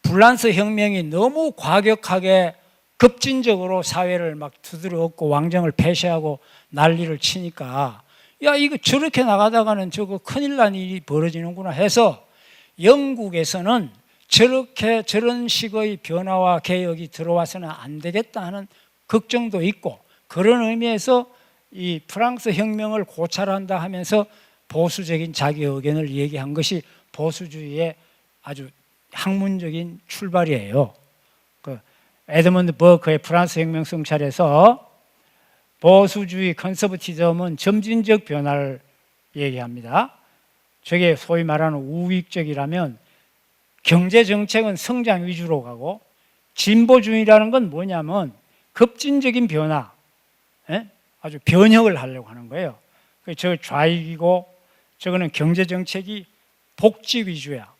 프랑스 혁명이 너무 과격하게 급진적으로 사회를 막 두드려 엎고 왕정을 폐쇄하고 난리를 치니까 야 이거 저렇게 나가다가는 저거 큰일 난 일이 벌어지는구나 해서 영국에서는 저런 식의 변화와 개혁이 들어와서는 안 되겠다 하는 걱정도 있고 그런 의미에서 이 프랑스 혁명을 고찰한다 하면서 보수적인 자기 의견을 얘기한 것이 보수주의의 아주 학문적인 출발이에요. 그 에드먼드 버크의 프랑스 혁명 성찰에서 보수주의 컨서버티즘은 점진적 변화를 얘기합니다. 저게 소위 말하는 우익적이라면 경제정책은 성장 위주로 가고 진보주의라는 건 뭐냐면 급진적인 변화, 아주 변혁을 하려고 하는 거예요. 저 좌익이고 저거는 경제정책이 복지 위주야.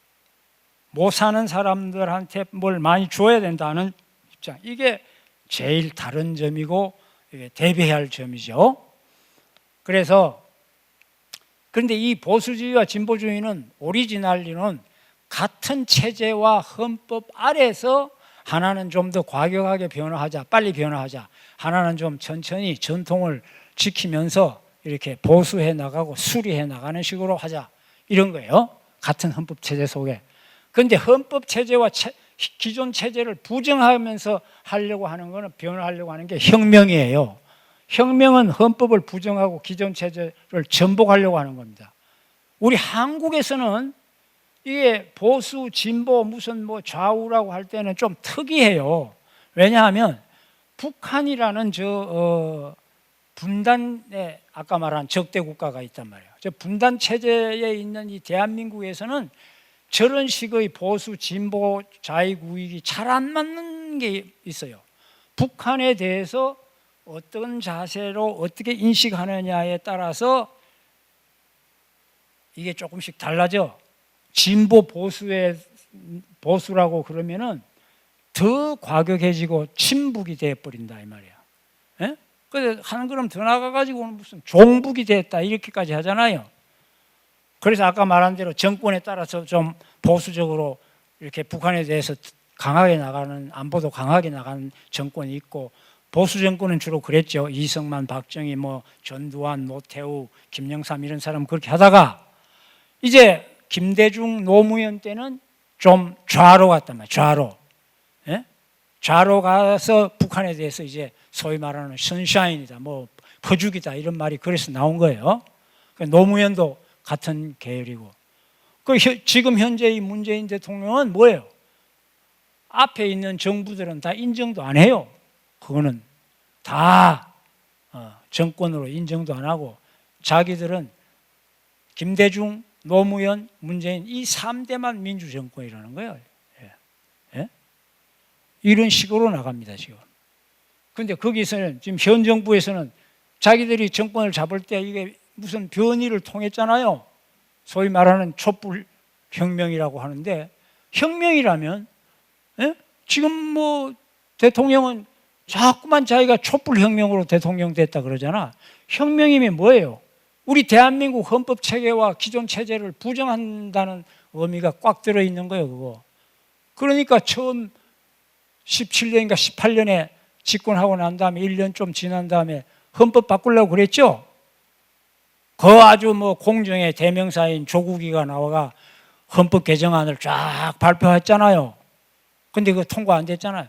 못 사는 사람들한테 뭘 많이 줘야 된다는 입장. 이게 제일 다른 점이고 이게 대비해야 할 점이죠. 그런데 이 보수주의와 진보주의는 오리지널리는 같은 체제와 헌법 아래서 하나는 좀 더 과격하게 변화하자, 빨리 변화하자. 하나는 좀 천천히 전통을 지키면서 이렇게 보수해 나가고 수리해 나가는 식으로 하자. 이런 거예요. 같은 헌법 체제 속에. 그런데 헌법 체제와 기존 체제를 부정하면서 하려고 하는 거는 변화하려고 하는 게 혁명이에요. 혁명은 헌법을 부정하고 기존 체제를 전복하려고 하는 겁니다. 우리 한국에서는 이게 보수, 진보, 무슨 뭐 좌우라고 할 때는 좀 특이해요. 왜냐하면 북한이라는 분단의 아까 말한 적대 국가가 있단 말이에요. 저 분단 체제에 있는 이 대한민국에서는 저런 식의 보수, 진보, 좌익, 우익이 잘 안 맞는 게 있어요. 북한에 대해서 어떤 자세로 어떻게 인식하느냐에 따라서 이게 조금씩 달라져. 진보 보수라고 그러면은 더 과격해지고 친북이 되어버린다 이 말이야. 예? 그래서 한 걸음 더 나가가지고는 무슨 종북이 됐다 이렇게까지 하잖아요. 그래서 아까 말한 대로 정권에 따라서 좀 보수적으로 이렇게 북한에 대해서 강하게 나가는, 안보도 강하게 나가는 정권이 있고, 보수 정권은 주로 그랬죠. 이승만, 박정희, 뭐 전두환, 노태우, 김영삼 이런 사람 그렇게 하다가 이제 김대중, 노무현 때는 좀 좌로 갔단 말이에요. 좌로. 예? 좌로 가서 북한에 대해서 이제 소위 말하는 선샤인이다, 뭐 퍼주기다 이런 말이 그래서 나온 거예요. 노무현도 같은 계열이고. 지금 현재 이 문재인 대통령은 뭐예요? 앞에 있는 정부들은 다 인정도 안 해요. 그거는 다 정권으로 인정도 안 하고 자기들은 김대중, 노무현, 문재인 이 3대만 민주정권이라는 거예요. 예? 이런 식으로 나갑니다 지금. 그런데 거기서는 지금 현 정부에서는 자기들이 정권을 잡을 때 이게 무슨 변이를 통했잖아요. 소위 말하는 촛불 혁명이라고 하는데, 혁명이라면 지금 뭐 대통령은 자꾸만 자기가 촛불 혁명으로 대통령 됐다 그러잖아. 혁명이면 뭐예요? 우리 대한민국 헌법 체계와 기존 체제를 부정한다는 의미가 꽉 들어있는 거예요, 그거. 그러니까 처음 17년인가 18년에 집권하고 난 다음에 1년 좀 지난 다음에 헌법 바꾸려고 그랬죠. 그 아주 뭐 공정의 대명사인 조국이가 나와가 헌법 개정안을 쫙 발표했잖아요. 근데 그거 통과 안 됐잖아요.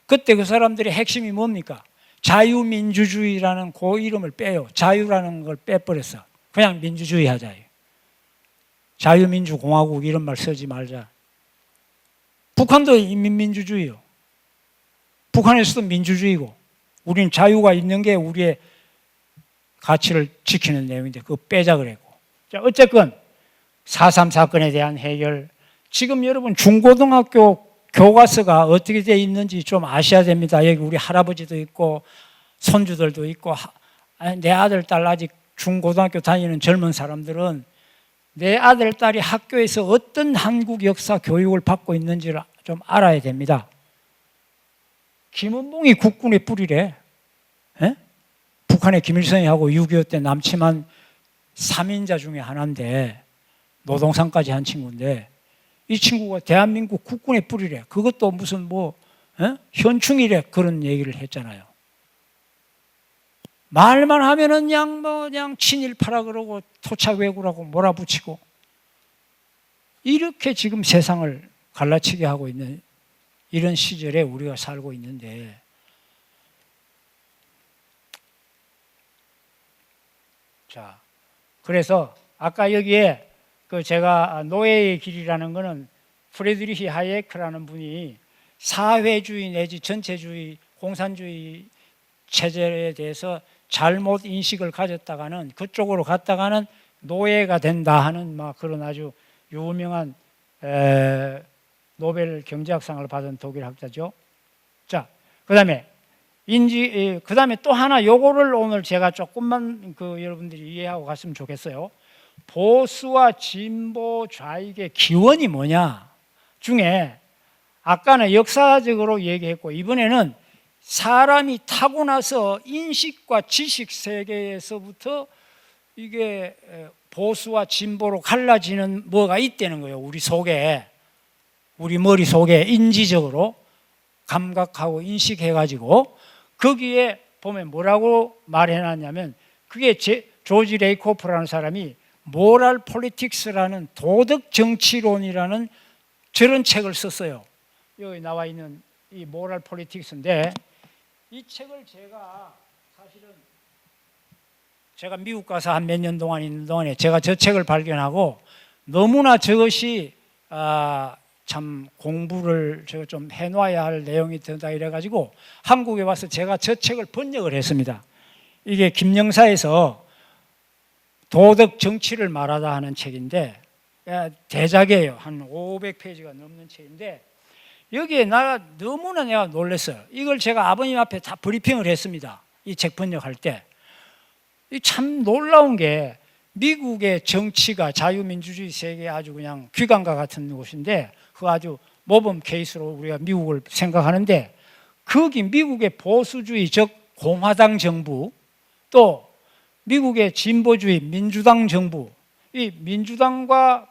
그때 그 사람들의 핵심이 뭡니까? 자유민주주의라는 그 이름을 빼요. 자유라는 걸 빼버렸어. 그냥 민주주의 하자. 자유민주공화국 이런 말 쓰지 말자. 북한도 인민민주주의요. 북한에서도 민주주의고, 우리는 자유가 있는 게 우리의 가치를 지키는 내용인데 그거 빼자 그랬고. 자, 어쨌건 4.3 사건에 대한 해결. 지금 여러분 중고등학교 교과서가 어떻게 되어 있는지 좀 아셔야 됩니다. 여기 우리 할아버지도 있고 손주들도 있고, 내 아들, 딸 아직 중고등학교 다니는 젊은 사람들은 내 아들, 딸이 학교에서 어떤 한국 역사 교육을 받고 있는지를 좀 알아야 됩니다. 김은봉이 국군의 뿌리래. 에? 북한의 김일성이하고 6.25 때 남침한 3인자 중에 하나인데, 노동상까지 한 친구인데, 이 친구가 대한민국 국군의 뿌리래. 그것도 무슨 현충이래. 그런 얘기를 했잖아요. 말만 하면은 그냥 친일파라 그러고 토착외구라고 몰아붙이고, 이렇게 지금 세상을 갈라치게 하고 있는 이런 시절에 우리가 살고 있는데, 자, 그래서 아까 여기에 제가 노예의 길이라는 거는 프레드리히 하이에크라는 분이 사회주의 내지 전체주의, 공산주의 체제에 대해서 잘못 인식을 가졌다가는 그쪽으로 갔다가는 노예가 된다 하는 그런 아주 유명한 노벨 경제학상을 받은 독일 학자죠. 자, 그다음에 그다음에 또 하나, 요거를 오늘 제가 조금만 여러분들이 이해하고 갔으면 좋겠어요. 보수와 진보 좌익의 기원이 뭐냐 중에, 아까는 역사적으로 얘기했고, 이번에는 사람이 타고나서 인식과 지식 세계에서부터 이게 보수와 진보로 갈라지는 뭐가 있다는 거예요. 우리 속에, 우리 머릿속에 인지적으로 감각하고 인식해가지고, 거기에 보면 뭐라고 말해놨냐면, 그게 조지 레이코프라는 사람이 모럴 폴리틱스라는 도덕 정치론이라는 저런 책을 썼어요. 여기 나와 있는 이 모럴 폴리틱스인데, 이 책을 제가 미국 가서 한 몇 년 동안 있는 동안에 제가 저 책을 발견하고, 너무나 저것이 참 공부를 제가 좀 해놔야 할 내용이 된다 이래가지고 한국에 와서 제가 저 책을 번역을 했습니다. 이게 김영사에서 도덕 정치를 말하다 하는 책인데, 대작이에요. 한 500페이지가 넘는 책인데, 여기에 너무나 내가 놀랐어요. 이걸 제가 아버님 앞에 다 브리핑을 했습니다. 이 책 번역할 때. 참 놀라운 게, 미국의 정치가 자유민주주의 세계에 아주 그냥 귀감과 같은 곳인데, 그 아주 모범 케이스로 우리가 미국을 생각하는데, 거기 미국의 보수주의, 즉 공화당 정부, 또 미국의 진보주의 민주당 정부, 이 민주당과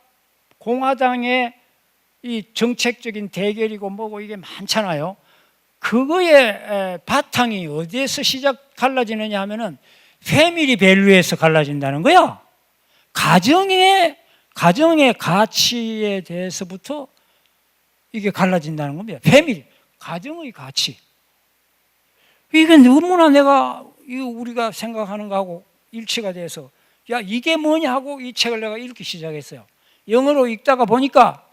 공화당의 이 정책적인 대결이고 뭐고 이게 많잖아요. 그거의 바탕이 어디에서 갈라지느냐 하면은 패밀리 밸류에서 갈라진다는 거야. 가정의 가치에 대해서부터 이게 갈라진다는 겁니다. 패밀리, 가정의 가치. 이게 너무나 우리가 생각하는 거하고 일치가 돼서, 야, 이게 뭐냐 하고 이 책을 내가 읽기 시작했어요. 영어로 읽다가 보니까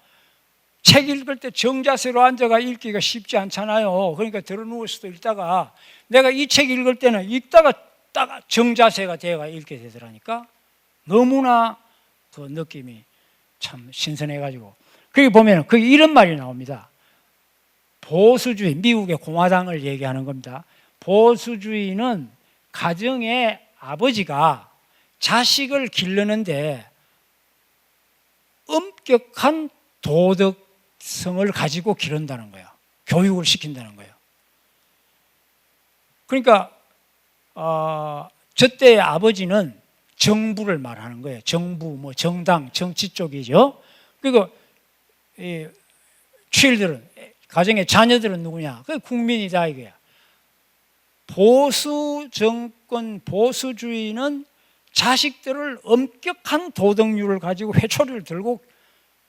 책 읽을 때 정자세로 앉아가 읽기가 쉽지 않잖아요. 그러니까 들어누워서도 읽다가, 내가 이 책 읽을 때는 읽다가 딱 정자세가 되어가 읽게 되더라니까. 너무나 그 느낌이 참 신선해가지고. 거기 보면 이런 말이 나옵니다. 보수주의, 미국의 공화당을 얘기하는 겁니다. 보수주의는 가정의 아버지가 자식을 기르는데 엄격한 도덕성을 가지고 기른다는 거예요. 교육을 시킨다는 거예요. 그러니까 저 때의 아버지는 정부를 말하는 거예요. 정부, 정당, 정치 쪽이죠. 그리고 children, 가정의 자녀들은 누구냐? 그 국민이다 이거야. 보수 정권, 보수주의는 자식들을 엄격한 도덕률을 가지고 회초리를 들고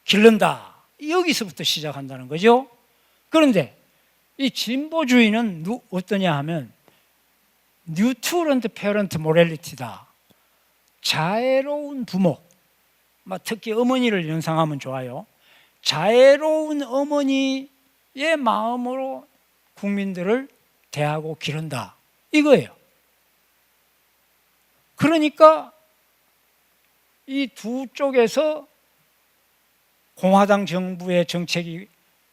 기른다. 여기서부터 시작한다는 거죠. 그런데 이 진보주의는 어떠냐 하면 뉴트런트 페런트 모랄리티다. 자애로운 부모, 특히 어머니를 연상하면 좋아요. 자애로운 어머니의 마음으로 국민들을 대하고 기른다. 이거예요. 그러니까 이 두 쪽에서 공화당 정부의 정책이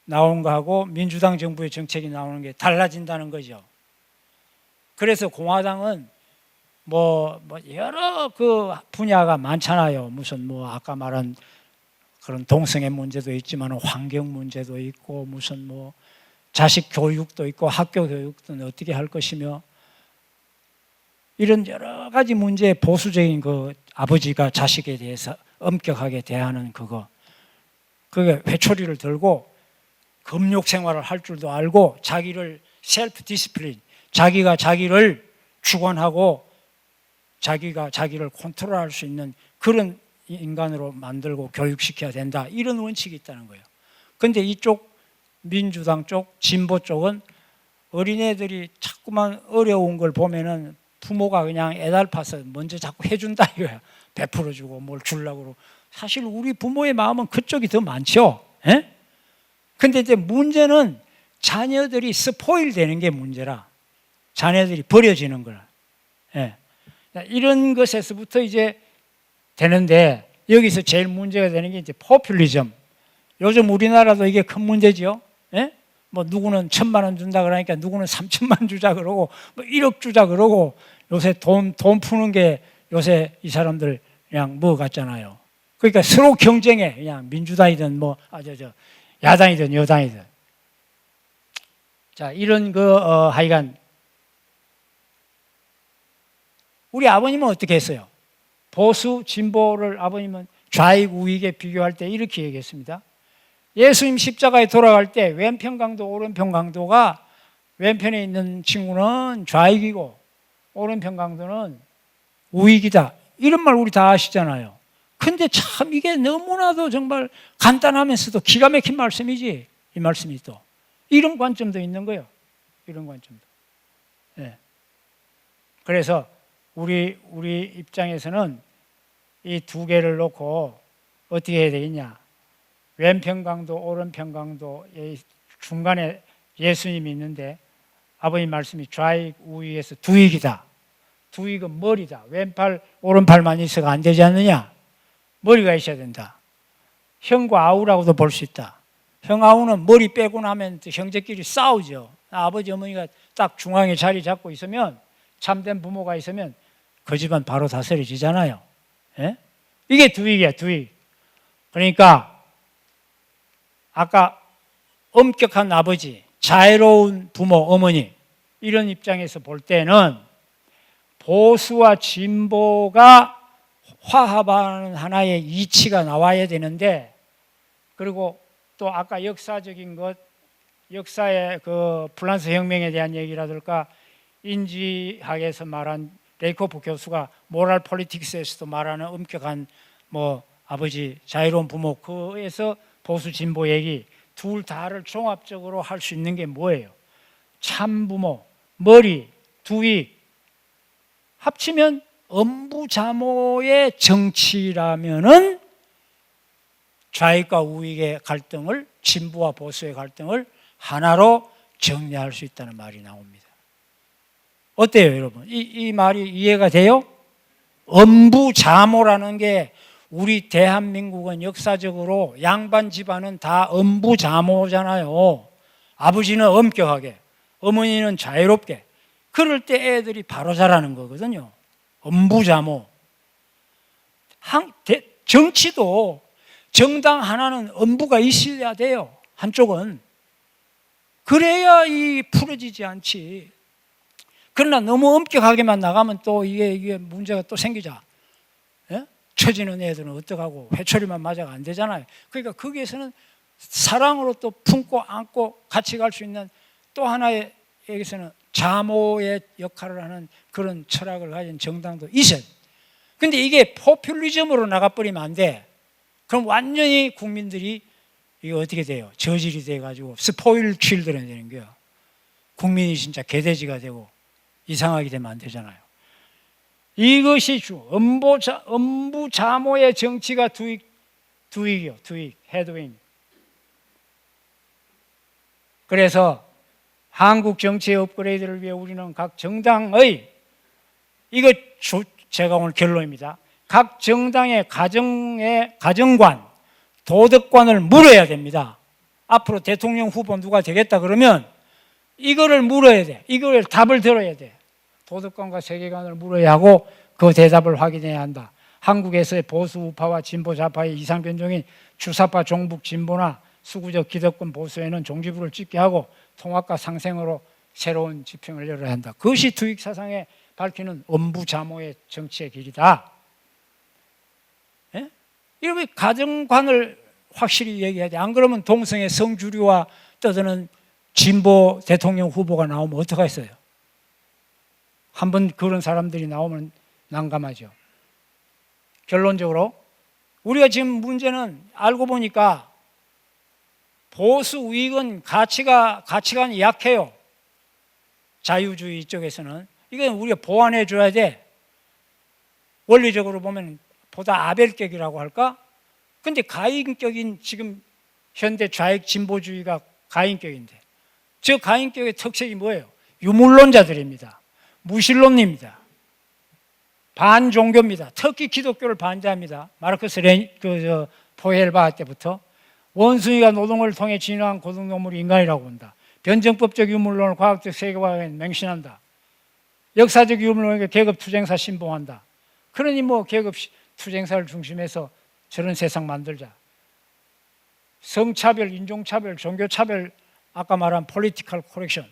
나온 거하고 민주당 정부의 정책이 나오는 게 달라진다는 거죠. 그래서 공화당은 여러 그 분야가 많잖아요. 무슨 아까 말한 그런 동성애 문제도 있지만 환경 문제도 있고 무슨 자식 교육도 있고 학교 교육도 어떻게 할 것이며 이런 여러 가지 문제에 보수적인 그 아버지가 자식에 대해서 엄격하게 대하는 그게 회초리를 들고 금욕 생활을 할 줄도 알고 자기를 셀프 디시플린, 자기가 자기를 주관하고 자기가 자기를 컨트롤할 수 있는 그런 인간으로 만들고 교육시켜야 된다. 이런 원칙이 있다는 거예요. 그런데 이쪽 민주당 쪽, 진보 쪽은 어린애들이 자꾸만 어려운 걸 보면은 부모가 그냥 애달파서 먼저 자꾸 해준다 이거야. 베풀어주고 뭘 주려고 그러고. 사실 우리 부모의 마음은 그쪽이 더 많죠. 근데 이제 문제는 자녀들이 스포일 되는 게 문제라. 자녀들이 버려지는 거라. 이런 것에서부터 이제 되는데 여기서 제일 문제가 되는 게 이제 포퓰리즘. 요즘 우리나라도 이게 큰 문제죠. 누구는 1,000만 원 준다 그러니까 누구는 3,000만 주자 그러고 1억 주자 그러고 요새 돈 푸는 게 요새 이 사람들 그냥 같잖아요. 그러니까 서로 경쟁해. 그냥 민주당이든 야당이든 여당이든. 자, 이런 하여간 우리 아버님은 어떻게 했어요? 보수, 진보를 아버님은 좌익, 우익에 비교할 때 이렇게 얘기했습니다. 예수님 십자가에 돌아갈 때 왼편 강도, 오른편 강도가 왼편에 있는 친구는 좌익이고 오른편 강도는 우익이다. 이런 말 우리 다 아시잖아요. 근데 참 이게 너무나도 정말 간단하면서도 기가 막힌 말씀이지. 이 말씀이 또. 이런 관점도 있는 거예요. 이런 관점도. 그래서 우리 입장에서는 이 두 개를 놓고 어떻게 해야 되겠냐. 왼편 강도, 오른편 강도 중간에 예수님이 있는데 아버님 말씀이 좌익, 우익에서 두익이다. 두익은 머리다. 왼팔, 오른팔만 있어가 안 되지 않느냐. 머리가 있어야 된다. 형과 아우라고도 볼 수 있다. 형, 아우는 머리 빼고 나면 형제끼리 싸우죠. 아버지, 어머니가 딱 중앙에 자리 잡고 있으면 참된 부모가 있으면 그 집안 바로 다스려지잖아요. 이게 두익이야, 두익. 그러니까 아까 엄격한 아버지, 자애로운 부모, 어머니 이런 입장에서 볼 때는 보수와 진보가 화합하는 하나의 이치가 나와야 되는데 그리고 또 아까 역사적인 것, 역사의 그 프랑스 혁명에 대한 얘기라든가 인지학에서 말한 레이코프 교수가 모랄 폴리틱스에서도 말하는 엄격한 아버지, 자유로운 부모 그에서 보수 진보 얘기 둘 다를 종합적으로 할 수 있는 게 뭐예요? 참부모, 머리, 두익 합치면 엄부자모의 정치라면은 좌익과 우익의 갈등을 진보와 보수의 갈등을 하나로 정리할 수 있다는 말이 나옵니다. 어때요, 여러분? 이 말이 이해가 돼요? 엄부자모라는 게 우리 대한민국은 역사적으로 양반 집안은 다 엄부자모잖아요. 아버지는 엄격하게, 어머니는 자유롭게. 그럴 때 애들이 바로 자라는 거거든요. 엄부자모. 정치도 정당 하나는 엄부가 있어야 돼요. 한쪽은. 그래야 이 풀어지지 않지. 그러나 너무 엄격하게만 나가면 또 이게 문제가 또 생기자. 예? 처지는 애들은 어떡하고 회초리만 맞아가 안 되잖아요. 그러니까 거기에서는 사랑으로 또 품고 안고 같이 갈 수 있는 또 하나의 여기서는 자모의 역할을 하는 그런 철학을 가진 정당도 있어요. 근데 이게 포퓰리즘으로 나가버리면 안 돼. 그럼 완전히 국민들이 이게 어떻게 돼요? 저질이 돼가지고 스포일 칠드런이 되는 거예요. 국민이 진짜 개돼지가 되고 이상하게 되면 안 되잖아요. 이것이 음부자모의 정치가 두익이요. 두익, 헤드윙. 그래서 한국 정치의 업그레이드를 위해 우리는 각 정당의 제가 오늘 결론입니다. 각 정당의 가정관, 도덕관을 물어야 됩니다. 앞으로 대통령 후보 누가 되겠다 그러면 이거를 물어야 돼. 이거를 답을 들어야 돼. 도덕관과 세계관을 물어야 하고 그 대답을 확인해야 한다. 한국에서의 보수 우파와 진보 좌파의 이상 변종인 주사파 종북 진보나 수구적 기득권 보수에는 종지부를 찍게 하고 통합과 상생으로 새로운 지평을 열어야 한다. 그것이 투익 사상에 밝히는 엄부자모의 정치의 길이다. 예? 이렇게 가정관을 확실히 얘기해야 돼. 안 그러면 동성애 성주류와 떠드는 진보 대통령 후보가 나오면 어떡하겠어요? 한번 그런 사람들이 나오면 난감하죠. 결론적으로 우리가 지금 문제는 알고 보니까 보수 우익은 가치관이 약해요. 자유주의 쪽에서는. 이건 우리가 보완해 줘야 돼. 원리적으로 보면 보다 아벨격이라고 할까? 근데 가인격인 지금 현대 좌익 진보주의가 가인격인데 저 가인격의 특색이 뭐예요? 유물론자들입니다. 무신론입니다. 반종교입니다. 특히 기독교를 반대합니다. 마르크스 포헬바 때부터 원숭이가 노동을 통해 진화한 고등동물이 인간이라고 본다. 변정법적 유물론을 과학적 세계화에 맹신한다. 역사적 유물론에게 계급투쟁사 신봉한다. 그러니 계급투쟁사를 중심해서 저런 세상 만들자. 성차별, 인종차별, 종교차별, 아까 말한 폴리티컬 코렉션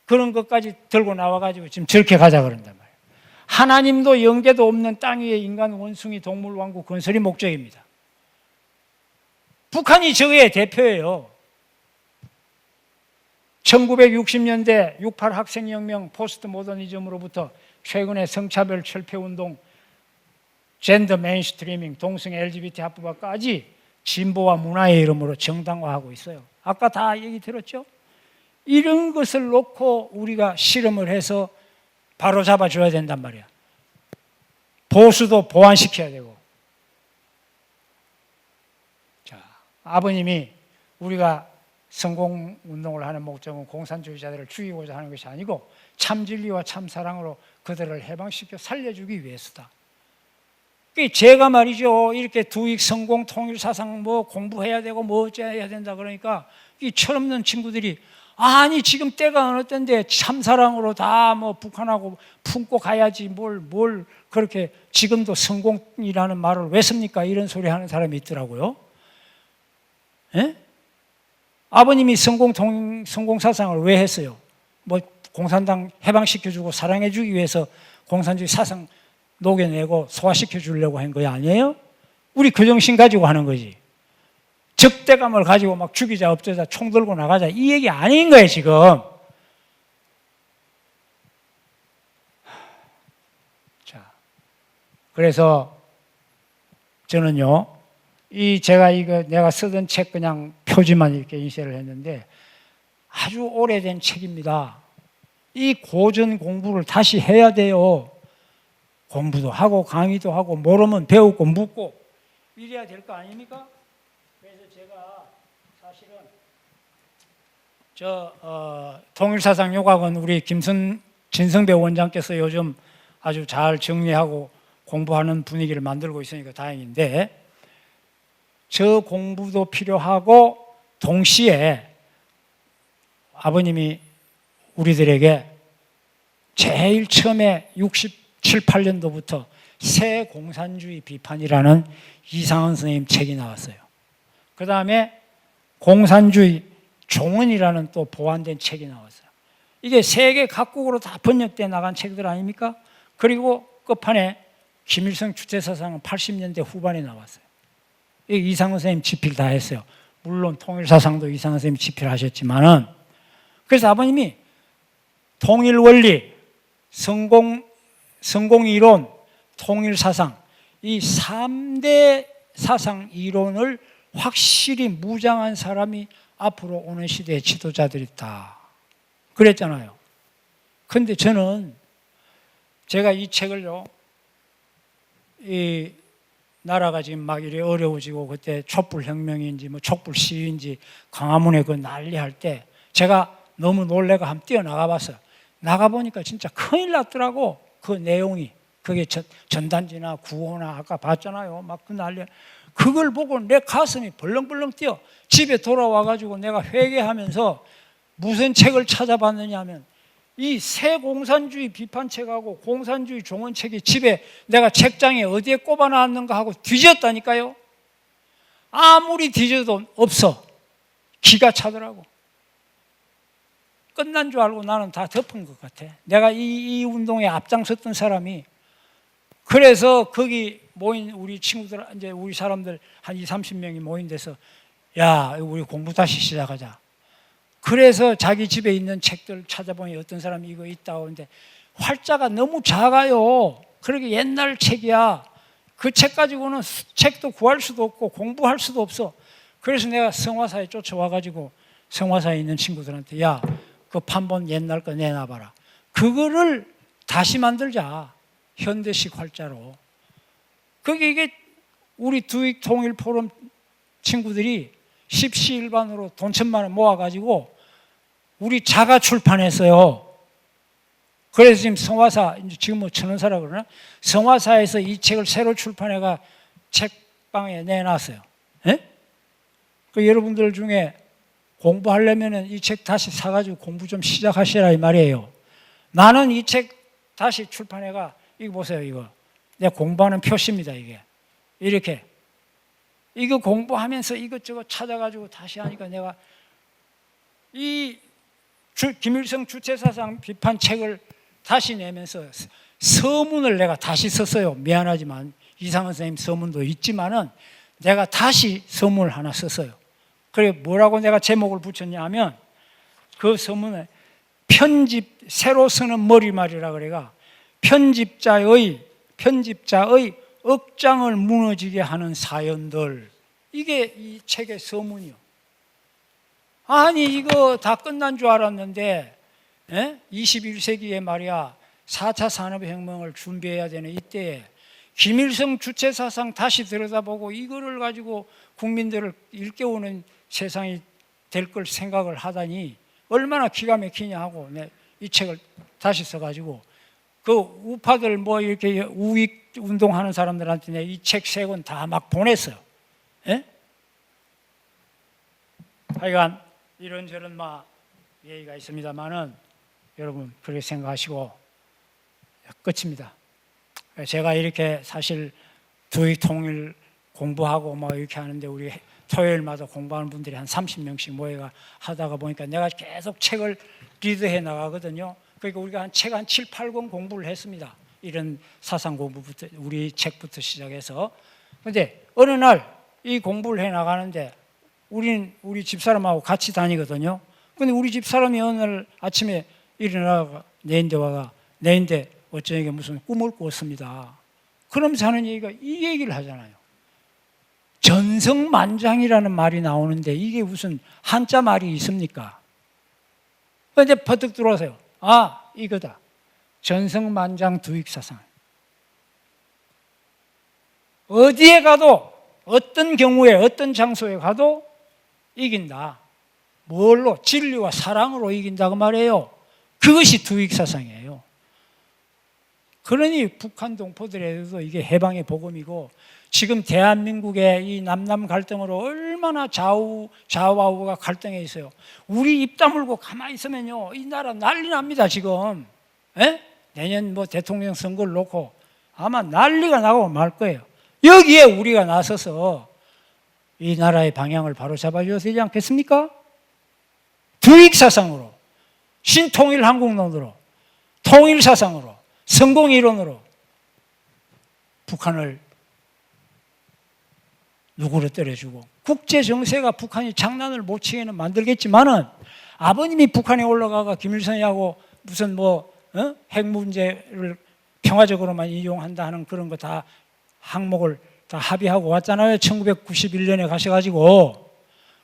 그런 것까지 들고 나와가지고 지금 저렇게 가자 그런단 말이에요. 하나님도 영계도 없는 땅 위에 인간, 원숭이, 동물 왕국 건설이 목적입니다. 북한이 저의 대표예요. 1960년대 68 학생혁명 포스트 모더니즘으로부터 최근의 성차별 철폐운동, 젠더 메인스트리밍, 동성 LGBT 합법화까지 진보와 문화의 이름으로 정당화하고 있어요. 아까 다 얘기 들었죠? 이런 것을 놓고 우리가 실험을 해서 바로 잡아줘야 된단 말이야. 보수도 보완시켜야 되고. 자, 아버님이 우리가 성공운동을 하는 목적은 공산주의자들을 죽이고자 하는 것이 아니고 참진리와 참사랑으로 그들을 해방시켜 살려주기 위해서다. 제가 말이죠. 이렇게 두익 성공 통일 사상 공부해야 되고 어째야 된다 그러니까 이 철없는 친구들이 아니 지금 때가 어느 때인데 참사랑으로 다 북한하고 품고 가야지 뭘 그렇게 지금도 성공이라는 말을 왜 씁니까? 이런 소리 하는 사람이 있더라고요. 예? 아버님이 성공 사상을 왜 했어요? 공산당 해방시켜주고 사랑해주기 위해서 공산주의 사상 녹여내고 소화시켜 주려고 한 거 아니에요? 우리 그 정신 가지고 하는 거지. 적대감을 가지고 막 죽이자 없애자 총 들고 나가자 이 얘기 아닌 거예요 지금. 자, 그래서 저는요 내가 쓰던 책 그냥 표지만 이렇게 인쇄를 했는데 아주 오래된 책입니다. 이 고전 공부를 다시 해야 돼요. 공부도 하고 강의도 하고 모르면 배우고 묻고 이래야 될 거 아닙니까? 그래서 제가 사실은 통일사상요각은 우리 진성배 원장께서 요즘 아주 잘 정리하고 공부하는 분위기를 만들고 있으니까 다행인데 저 공부도 필요하고 동시에 아버님이 우리들에게 제일 처음에 67, 8년도부터 새 공산주의 비판이라는 이상헌 선생님 책이 나왔어요. 그 다음에 공산주의 종언이라는 또 보완된 책이 나왔어요. 이게 세계 각국으로 다 번역돼 나간 책들 아닙니까? 그리고 끝판에 김일성 주체사상은 80년대 후반에 나왔어요. 이상헌 선생님 집필 다 했어요. 물론 통일사상도 이상한 선생님이 집필하셨지만은, 그래서 아버님이 통일원리, 성공이론, 통일사상, 이 3대 사상 이론을 확실히 무장한 사람이 앞으로 오는 시대의 지도자들이다 그랬잖아요. 그런데 저는 제가 이 책을요, 이 나라가 지금 막 이래 어려워지고, 그때 촛불혁명인지 뭐 촛불시위인지 광화문에 그 난리할 때 제가 너무 놀래가 한번 뛰어나가 봤어요. 나가보니까 진짜 큰일 났더라고. 그 내용이, 그게 전단지나 구호나 아까 봤잖아요. 막 그 난리. 그걸 보고 내 가슴이 벌렁벌렁 뛰어. 집에 돌아와가지고 내가 회개하면서 무슨 책을 찾아봤느냐 하면, 이 새 공산주의 비판책하고 공산주의 종언책이 집에 내가 책장에 어디에 꼽아놨는가 하고 뒤졌다니까요. 아무리 뒤져도 없어. 기가 차더라고. 끝난 줄 알고 나는 다 덮은 것 같아. 내가 이 운동에 앞장섰던 사람이. 그래서 거기 모인 우리 친구들, 이제 우리 사람들 한 20, 30명이 모인 데서, 야, 우리 공부 다시 시작하자. 그래서 자기 집에 있는 책들 찾아보니 어떤 사람이 이거 있다고 하는데 활자가 너무 작아요. 그러게 옛날 책이야. 그 책 가지고는 책도 구할 수도 없고 공부할 수도 없어. 그래서 내가 성화사에 쫓아와가지고 성화사에 있는 친구들한테, 야, 그 판본 옛날 거 내놔봐라. 그거를 다시 만들자. 현대식 활자로. 그게 이게 우리 두익통일포럼 친구들이 십시일반으로 돈 1,000만 원 모아가지고 우리 자가 출판했어요. 그래서 지금 성화사, 지금 뭐 천원사라 그러나? 성화사에서 이 책을 새로 출판해가 책방에 내놨어요. 예? 그 여러분들 중에 공부하려면 이 책 다시 사가지고 공부 좀 시작하시라 이 말이에요. 나는 이 책 다시 출판해가, 이거 보세요, 이거. 내가 공부하는 표시입니다, 이게. 이렇게. 이거 공부하면서 이것저것 찾아가지고 다시 하니까 내가 이 김일성 주체사상 비판 책을 다시 내면서 서문을 내가 다시 썼어요. 미안하지만 이상은 선생님 서문도 있지만은 내가 다시 서문을 하나 썼어요. 그래 뭐라고 내가 제목을 붙였냐면, 그 서문에 편집, 새로 쓰는 머리말이라 그래가 편집자의 억장을 무너지게 하는 사연들, 이게 이 책의 서문이요. 아니 이거 다 끝난 줄 알았는데 21세기에 말이야 4차 산업혁명을 준비해야 되는 이때에 김일성 주체사상 다시 들여다보고 이거를 가지고 국민들을 일깨우는 세상이 될 걸 생각을 하다니 얼마나 기가 막히냐 하고 이 책을 다시 써가지고 그 우파들 뭐 이렇게 우익 운동하는 사람들한테 이 책 3권 다 막 보냈어요. 예? 하여간 이런저런 막 얘기가 있습니다만은 여러분 그렇게 생각하시고 끝입니다. 제가 이렇게 사실 두익 통일 공부하고 뭐 이렇게 하는데 우리 토요일마다 공부하는 분들이 한 30명씩 모여가 하다가 보니까 내가 계속 책을 리드해 나가거든요. 그러니까 우리가 책 한 7, 8권 공부를 했습니다. 이런 사상 공부부터 우리 책부터 시작해서. 그런데 어느 날 이 공부를 해 나가는데 우리 집사람하고 같이 다니거든요. 근데 우리 집사람이 어느 날 아침에 일어나가 내인데 와가 내인데 어쩌니까 무슨 꿈을 꿨습니다. 그러면서 하는 얘기가 이 얘기를 하잖아요. 전성만장이라는 말이 나오는데 이게 무슨 한자 말이 있습니까? 근데 버뜩 들어오세요. 아, 이거다. 전성만장 두익사상. 어디에 가도 어떤 경우에 어떤 장소에 가도 이긴다. 뭘로? 진리와 사랑으로 이긴다고 말해요. 그것이 두익사상이에요. 그러니 북한 동포들에도 이게 해방의 복음이고 지금 대한민국의 이 남남 갈등으로 얼마나 좌우가 갈등해 있어요. 우리 입 다물고 가만히 있으면요 이 나라 난리 납니다 지금. 에? 내년 뭐 대통령 선거를 놓고 아마 난리가 나고 말 거예요. 여기에 우리가 나서서 이 나라의 방향을 바로 잡아줘야 되지 않겠습니까? 두익사상으로, 신통일한국론으로, 통일사상으로, 성공이론으로 북한을 누구를 때려주고 국제 정세가 북한이 장난을 못 치게는 만들겠지만은 아버님이 북한에 올라가가 김일성이하고 무슨 핵 문제를 평화적으로만 이용한다 하는 그런 거 다 항목을 다 합의하고 왔잖아요. 1991년에 가셔가지고.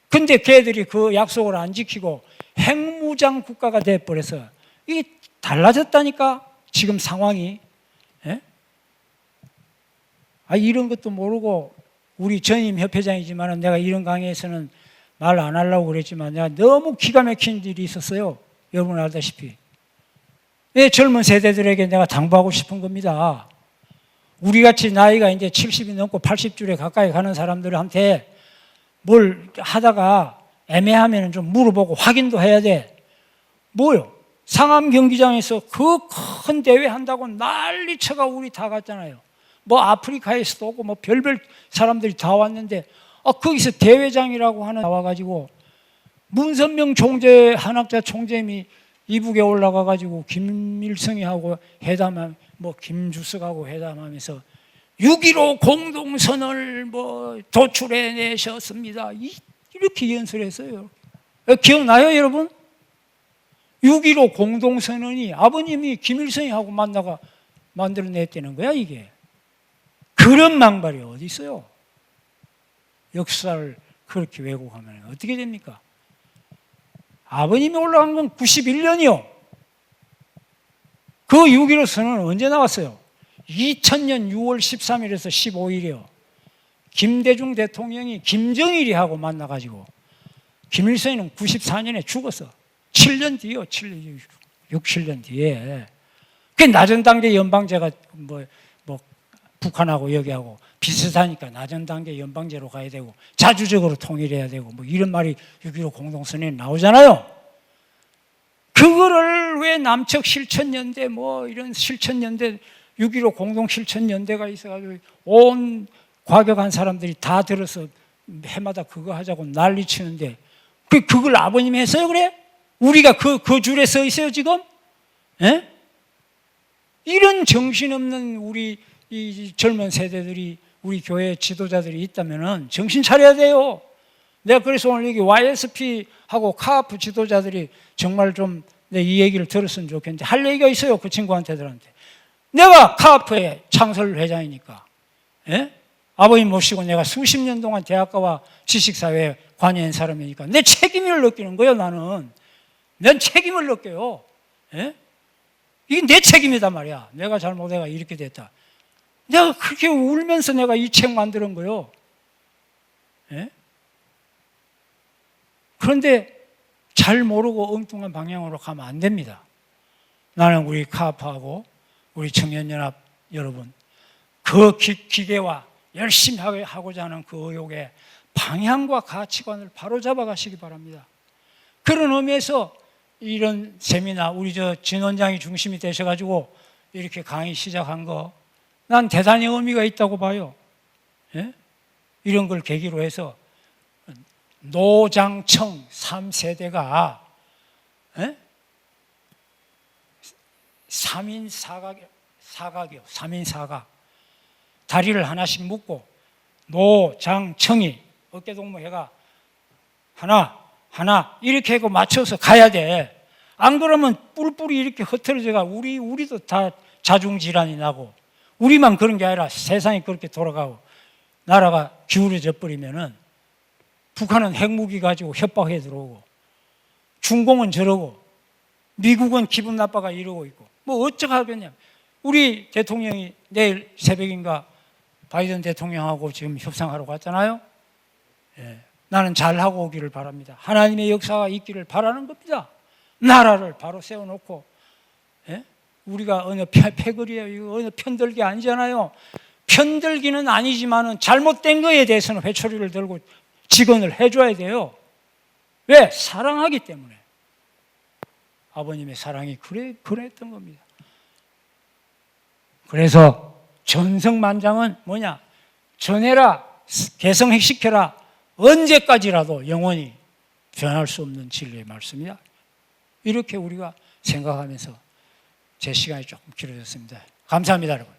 근데 걔들이 그 약속을 안 지키고 핵무장 국가가 돼버려서 이게 달라졌다니까 지금 상황이. 예? 이런 것도 모르고 우리 전임 협회장이지만 내가 이런 강의에서는 말 안 하려고 그랬지만 내가 너무 기가 막힌 일이 있었어요. 여러분 알다시피. 젊은 세대들에게 내가 당부하고 싶은 겁니다. 우리같이 나이가 이제 70이 넘고 80줄에 가까이 가는 사람들한테 뭘 하다가 애매하면 좀 물어보고 확인도 해야 돼. 뭐요? 상암 경기장에서 그 큰 대회 한다고 난리쳐가 우리 다 갔잖아요. 아프리카에서도 오고 별별 사람들이 다 왔는데 거기서 대회장이라고 하는 나와가지고 문선명 총재 한학자 총재님이 이북에 올라가가지고 김일성이하고 회담한 김주석하고 회담하면서 6.15 공동선언을 도출해내셨습니다. 이렇게 연설했어요. 기억나요, 여러분? 6.15 공동선언이 아버님이 김일성이하고 만나가 만들어냈다는 거야, 이게. 그런 망발이 어디 있어요? 역사를 그렇게 왜곡하면 어떻게 됩니까? 아버님이 올라간 건 91년이요. 그 6.15 선언은 언제 나왔어요? 2000년 6월 13일에서 15일이요. 김대중 대통령이 김정일이하고 만나가지고 김일성이는 94년에 죽었어. 7년 뒤요. 6, 7년 뒤에. 그 낮은 단계 연방제가 북한하고 여기하고 비슷하니까 낮은 단계 연방제로 가야 되고 자주적으로 통일해야 되고 이런 말이 6.15 공동선언에 나오잖아요. 그거를 왜 남측 실천연대 이런 실천연대 6.15 공동실천연대가 있어가지고 온 과격한 사람들이 다 들어서 해마다 그거 하자고 난리치는데 그걸 아버님이 했어요 그래? 우리가 그 줄에 서 있어요 지금? 예? 이런 정신없는 우리 이 젊은 세대들이 우리 교회 지도자들이 있다면 정신 차려야 돼요. 내가 그래서 오늘 여기 YSP하고 카프 지도자들이 정말 좀 이 얘기를 들었으면 좋겠는데 할 얘기가 있어요. 그 친구한테들한테. 내가 카프의 창설 회장이니까. 예? 아버님 모시고 내가 수십 년 동안 대학가와 지식사회에 관여한 사람이니까 내 책임을 느끼는 거예요. 나는. 난 책임을 느껴요. 예? 이게 내 책임이단 말이야. 내가 잘못해가 이렇게 됐다. 내가 그렇게 울면서 내가 이 책 만드는 거예요. 예? 그런데 잘 모르고 엉뚱한 방향으로 가면 안 됩니다. 나는 우리 카프하고 우리 청년연합 여러분 그 기계와 열심히 하고자 하는 그 의욕의 방향과 가치관을 바로잡아 가시기 바랍니다. 그런 의미에서 이런 세미나 우리 진 원장이 중심이 되셔가지고 이렇게 강의 시작한 거 난 대단히 의미가 있다고 봐요. 예? 이런 걸 계기로 해서 노장청 3세대가 3인 사각이요. 3인 사각. 다리를 하나씩 묶고 노장청이 어깨동무해가 하나 이렇게 하고 맞춰서 가야 돼. 안 그러면 뿔뿔이 이렇게 흩어져가 우리도 다 자중질환이 나고 우리만 그런 게 아니라 세상이 그렇게 돌아가고 나라가 기울어져 버리면은 북한은 핵무기 가지고 협박해 들어오고 중공은 저러고 미국은 기분 나빠가 이러고 있고 어쩌고 하겠냐. 우리 대통령이 내일 새벽인가 바이든 대통령하고 지금 협상하러 갔잖아요. 예. 나는 잘하고 오기를 바랍니다. 하나님의 역사가 있기를 바라는 겁니다. 나라를 바로 세워놓고 예? 우리가 어느 패거리예요. 어느 편들기 아니잖아요. 편들기는 아니지만은 잘못된 거에 대해서는 회초리를 들고 직언을 해줘야 돼요. 왜? 사랑하기 때문에. 아버님의 사랑이 그랬던 겁니다. 그래서 전성만장은 뭐냐? 전해라, 개성시켜라, 언제까지라도 영원히 변할 수 없는 진리의 말씀이다. 이렇게 우리가 생각하면서 제 시간이 조금 길어졌습니다. 감사합니다, 여러분.